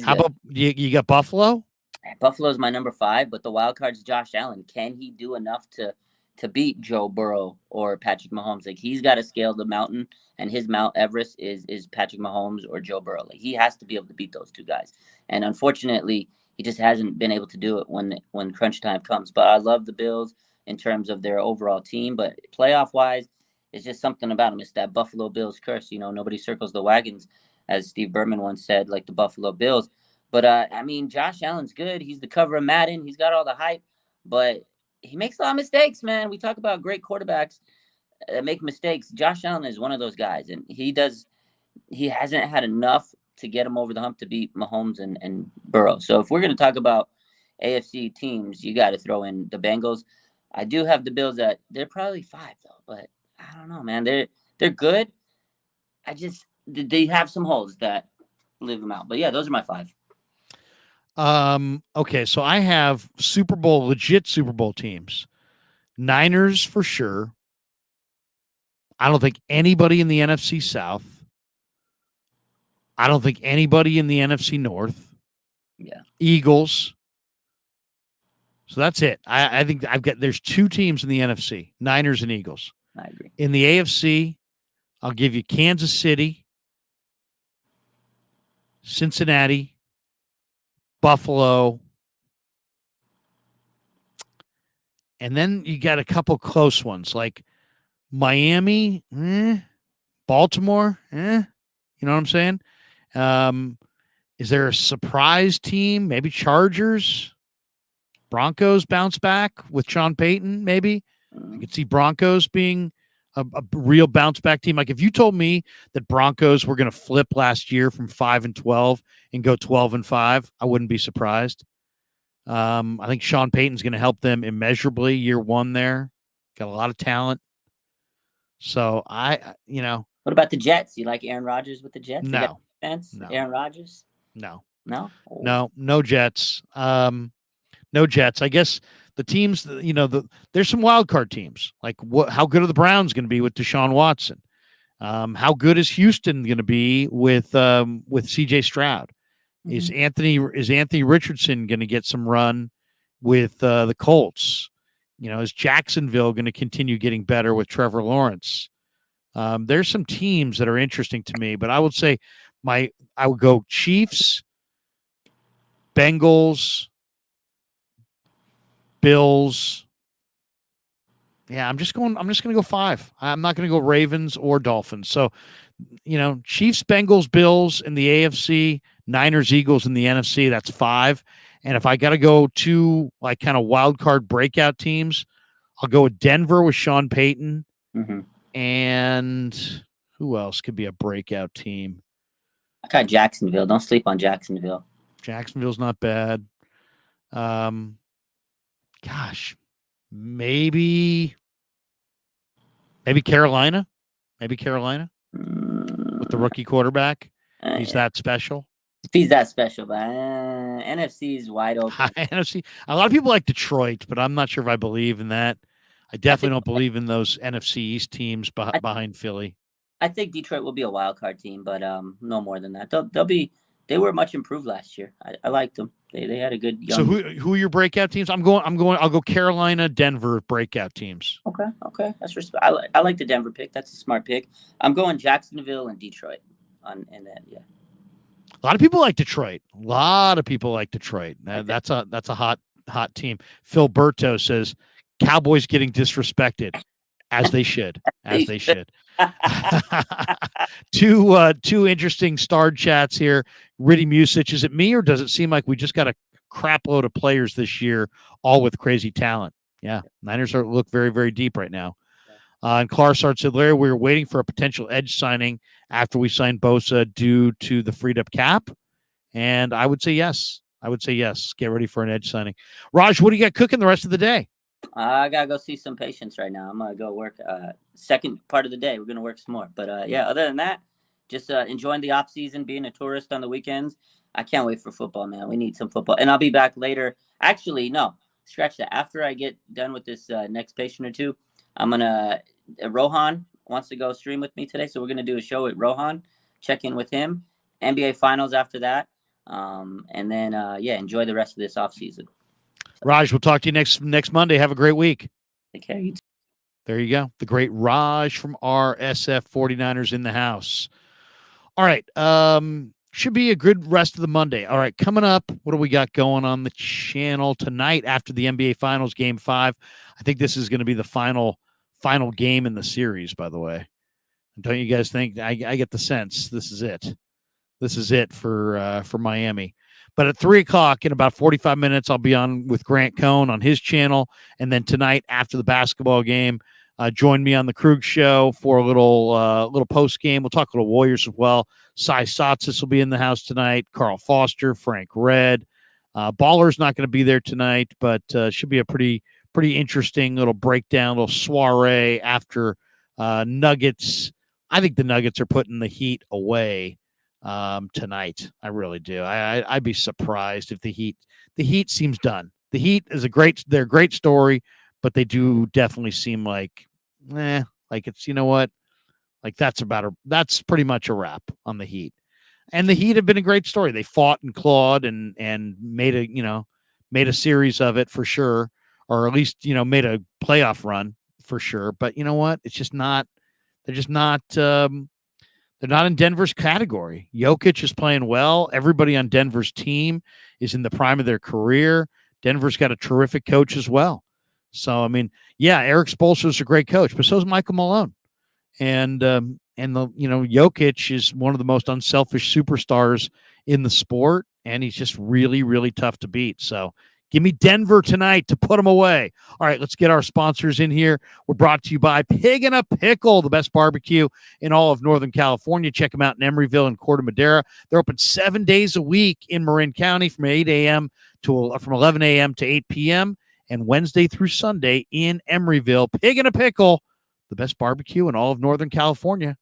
How about you got Buffalo? Buffalo's my number 5, but the wild card's Josh Allen. Can he do enough to beat Joe Burrow or Patrick Mahomes? Like he's got to scale the mountain, and his Mount Everest is Patrick Mahomes or Joe Burrow. Like he has to be able to beat those two guys, and unfortunately, he just hasn't been able to do it when crunch time comes. But I love the Bills in terms of their overall team, but playoff wise, it's just something about them. It's that Buffalo Bills curse. Nobody circles the wagons, as Steve Berman once said, like the Buffalo Bills. But I mean, Josh Allen's good. He's the cover of Madden. He's got all the hype, but he makes a lot of mistakes, man. We talk about great quarterbacks that make mistakes. Josh Allen is one of those guys, and he hasn't had enough to get him over the hump to beat Mahomes and Burrow. So if we're going to talk about AFC teams, you got to throw in the Bengals. I do have the Bills that they're probably 5 though, but I don't know, man. They're good. They have some holes that leave them out. But yeah, those are my 5. Okay, so I have legit Super Bowl teams. Niners for sure. I don't think anybody in the NFC South. I don't think anybody in the NFC North. Yeah. Eagles. So that's it. I think there's 2 teams in the NFC, Niners and Eagles. I agree. In the AFC, I'll give you Kansas City, Cincinnati, Buffalo, and then you got a couple close ones like Miami, Baltimore, you know what I'm saying? Is there a surprise team? Maybe Chargers, Broncos bounce back with Sean Payton, maybe? I could see Broncos being a real bounce back team. Like if you told me that Broncos were going to flip last year from 5-12 and go 12-5, I wouldn't be surprised. I think Sean Payton's going to help them immeasurably year 1 there. Got a lot of talent. So What about the Jets? You like Aaron Rodgers with the Jets? No. No. Aaron Rodgers? No. No? Oh. No Jets. No Jets. I guess the teams, there's some wild card teams. Like how good are the Browns going to be with Deshaun Watson? How good is Houston going to be with CJ Stroud? Is Anthony Richardson going to get some run with the Colts? Is Jacksonville going to continue getting better with Trevor Lawrence? There's some teams that are interesting to me, but I would say I would go Chiefs, Bengals, Bills. Yeah, I'm just going to go 5. I'm not going to go Ravens or Dolphins. So, Chiefs, Bengals, Bills in the AFC, Niners, Eagles in the NFC, that's 5. And if I got to go 2 like kind of wild card breakout teams, I'll go with Denver with Sean Payton. And who else could be a breakout team? I got Jacksonville. Don't sleep on Jacksonville. Jacksonville's not bad. Maybe Carolina. Maybe Carolina with the rookie quarterback. He's that special. He's that special, but NFC is wide open. NFC. A lot of people like Detroit, but I'm not sure if I believe in that. I I definitely think don't believe in those NFC East teams I, behind Philly. I think Detroit will be a wild card team, but no more than that. They'll be. They were much improved last year. I liked them. They had a good So young. who are your breakout teams? I'm going. I'll go Carolina, Denver breakout teams. Okay, that's respect. I like the Denver pick. That's a smart pick. I'm going Jacksonville and Detroit on in that. Yeah. A lot of people like Detroit. A lot of people like Detroit. That's a hot team. Phil Berto says Cowboys getting disrespected, as they should, as they should. Two interesting starred chats here. Ritty Musich, is it me or does it seem like we just got a crap load of players this year, all with crazy talent? Yeah, Niners look very, very deep right now. And Clarsart said, Larry, we were waiting for a potential edge signing after we signed Bosa due to the freed up cap. And I would say yes. Get ready for an edge signing. Raj, what do you got cooking the rest of the day? I gotta go see some patients right now. I'm gonna go work. Second part of the day, we're gonna work some more. But yeah, other than that, just enjoying the off season, being a tourist on the weekends. I can't wait for football, man. We need some football, and I'll be back later. Actually, no, scratch that. After I get done with this next patient or two, I'm gonna. Rohan wants to go stream with me today, so we're gonna do a show with Rohan. Check in with him. NBA Finals after that, and then yeah, enjoy the rest of this off season. Raj, we'll talk to you next Monday. Have a great week. Take care. You too. There you go. The great Raj from RSF 49ers in the house. All right. Should be a good rest of the Monday. All right. Coming up, what do we got going on the channel tonight after the NBA Finals Game 5? I think this is going to be the final game in the series, by the way. Don't you guys think? I get the sense this is it. This is it for Miami. But at 3:00 in about 45 minutes, I'll be on with Grant Cohn on his channel. And then tonight after the basketball game, join me on the Krug show for a little post game. We'll talk a little Warriors as well. Cy Satsis will be in the house tonight. Carl Foster, Frank Red. Baller's not going to be there tonight, but should be a pretty interesting little breakdown, little soiree after Nuggets. I think the Nuggets are putting the Heat away tonight. I really do. I'd be surprised if the Heat seems done. The Heat is they're a great story, but they do definitely seem like it's, you know what? Like that's pretty much a wrap on the Heat. And the Heat have been a great story. They fought and clawed and made a series of it for sure, or at least, made a playoff run for sure. But you know what? It's just not, they're not in Denver's category. Jokic is playing well. Everybody on Denver's team is in the prime of their career. Denver's got a terrific coach as well. So, I mean, yeah, Eric Spoelstra is a great coach, but so is Michael Malone. And Jokic is one of the most unselfish superstars in the sport, and he's just really, really tough to beat. So give me Denver tonight to put them away. All right, let's get our sponsors in here. We're brought to you by Pig and a Pickle, the best barbecue in all of Northern California. Check them out in Emeryville and Corte Madera. They're open 7 days a week in Marin County from 8 a.m. from 11 a.m. to 8 p.m. and Wednesday through Sunday in Emeryville. Pig and a Pickle, the best barbecue in all of Northern California.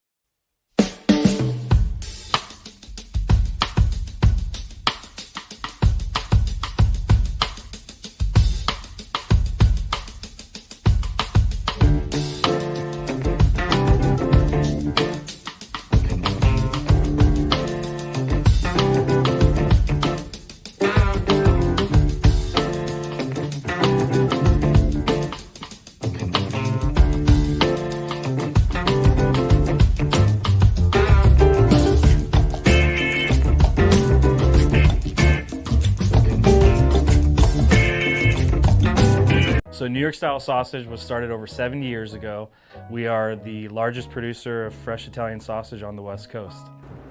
So New York Style Sausage was started over 70 years ago. We are the largest producer of fresh Italian sausage on the West Coast.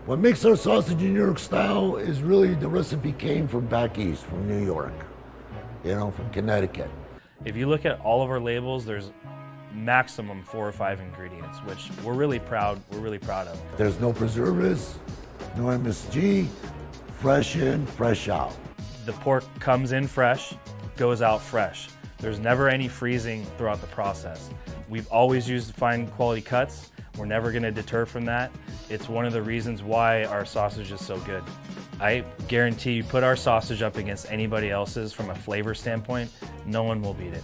What makes our sausage in New York Style is really the recipe came from back east, from New York, from Connecticut. If you look at all of our labels, there's maximum 4 or 5 ingredients, which we're really proud of. There's no preservatives, no MSG, fresh in, fresh out. The pork comes in fresh, goes out fresh. There's never any freezing throughout the process. We've always used fine quality cuts. We're never going to deter from that. It's one of the reasons why our sausage is so good. I guarantee you put our sausage up against anybody else's from a flavor standpoint, no one will beat it.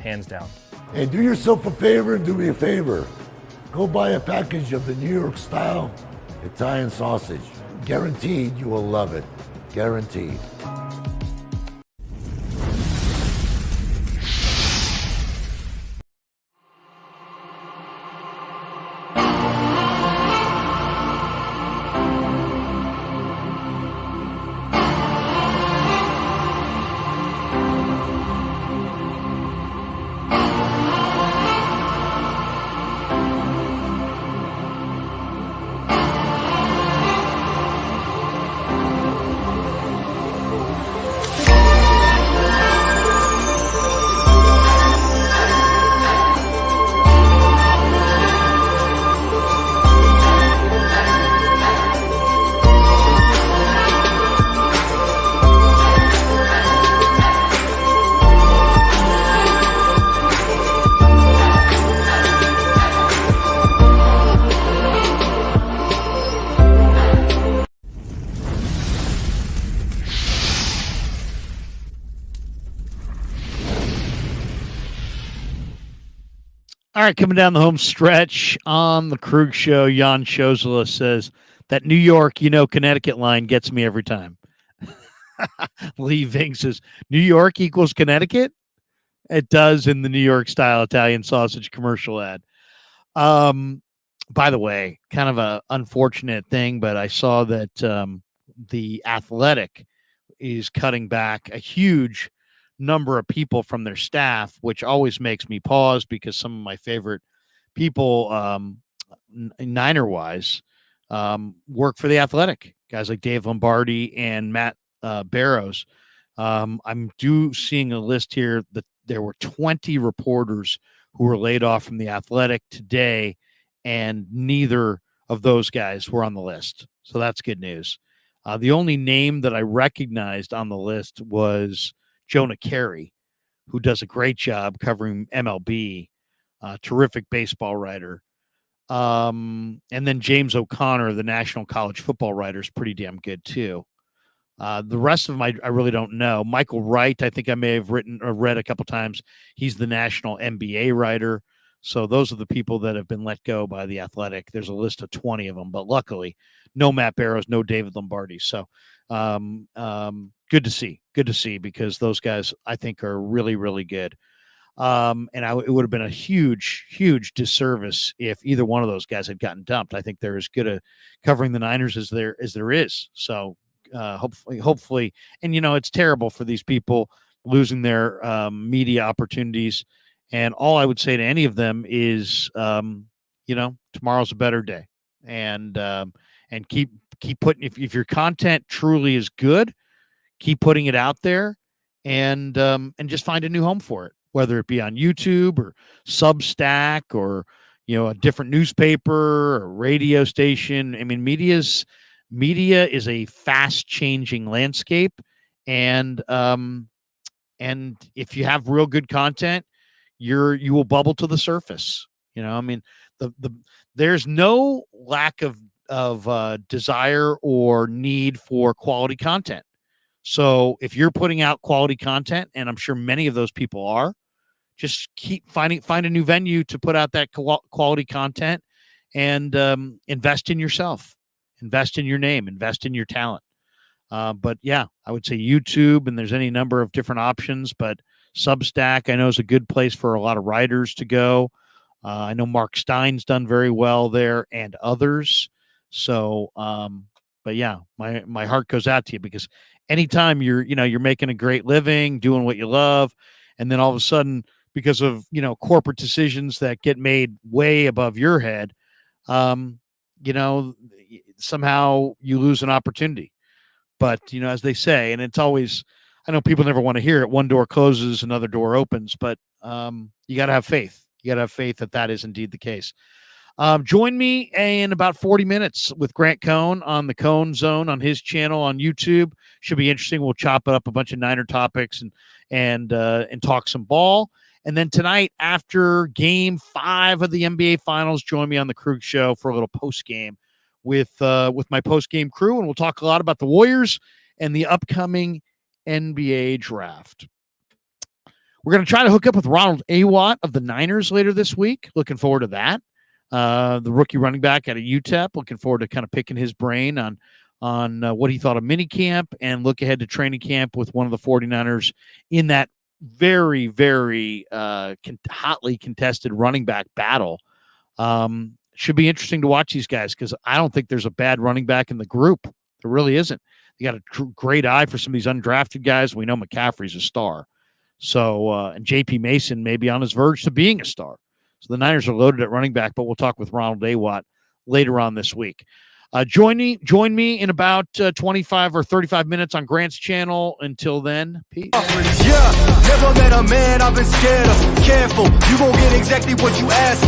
Hands down. Hey, do yourself a favor and do me a favor. Go buy a package of the New York style Italian sausage. Guaranteed you will love it. Guaranteed. All right, coming down the home stretch on the Krug Show, Jan Shozela says that New York, Connecticut line gets me every time. Lee Ving says, New York equals Connecticut? It does in the New York style Italian sausage commercial ad. By the way, kind of a unfortunate thing, but I saw that the Athletic is cutting back a huge number of people from their staff, which always makes me pause because some of my favorite people, Niner wise, work for the Athletic. Guys like Dave Lombardi and Matt Barrows. I'm seeing a list here that there were 20 reporters who were laid off from the Athletic today, and neither of those guys were on the list. So that's good news. The only name that I recognized on the list was Jonah Carey, who does a great job covering MLB, terrific baseball writer. And then James O'Connor, the national college football writer, is pretty damn good too. The rest of them, I really don't know. Michael Wright, I think I may have written or read a couple times. He's the national NBA writer. So those are the people that have been let go by the Athletic. There's a list of 20 of them, but luckily no Matt Barrows, no David Lombardi. So good to see because those guys I think are really, really good. It would have been a huge, huge disservice if either one of those guys had gotten dumped. I think they're as good at covering the Niners as there is. So hopefully, and it's terrible for these people losing their media opportunities. And all I would say to any of them is, tomorrow's a better day, and keep putting. If your content truly is good, keep putting it out there, and just find a new home for it, whether it be on YouTube or Substack or a different newspaper or radio station. I mean, media is a fast changing landscape, and if you have real good content, you will bubble to the surface. I mean, there's no lack of desire or need for quality content. So if you're putting out quality content, and I'm sure many of those people are, just find a new venue to put out that quality content, and invest in yourself, invest in your name, invest in your talent. But yeah, I would say YouTube, and there's any number of different options, but Substack, I know, is a good place for a lot of writers to go. I know Mark Stein's done very well there, and others. So, but yeah, my heart goes out to you, because anytime you're making a great living, doing what you love, and then all of a sudden, because of corporate decisions that get made way above your head, somehow you lose an opportunity. But as they say, and it's always, I know people never want to hear it, one door closes, another door opens, but you got to have faith. You got to have faith that is indeed the case. Join me in about 40 minutes with Grant Cohn on the Cohn Zone on his channel on YouTube. Should be interesting. We'll chop up a bunch of Niner topics and talk some ball. And then tonight, after Game 5 of the NBA Finals, join me on the Krug Show for a little post game with my post-game crew, and we'll talk a lot about the Warriors and the upcoming NBA draft. We're going to try to hook up with Ronald Awatt of the Niners later this week. Looking forward to that. The rookie running back out of UTEP. Looking forward to kind of picking his brain on what he thought of minicamp and look ahead to training camp with one of the 49ers in that very, very hotly contested running back battle. Should be interesting to watch these guys because I don't think there's a bad running back in the group. There really isn't. You got a great eye for some of these undrafted guys. We know McCaffrey's a star. So, and JP Mason may be on his verge to being a star. So the Niners are loaded at running back, but we'll talk with Ronald Awatt later on this week. Join me in about 25 or 35 minutes on Grant's channel. Until then, peace. Yeah, never met a man I've been scared of. Careful, you gon' get exactly what you asked for.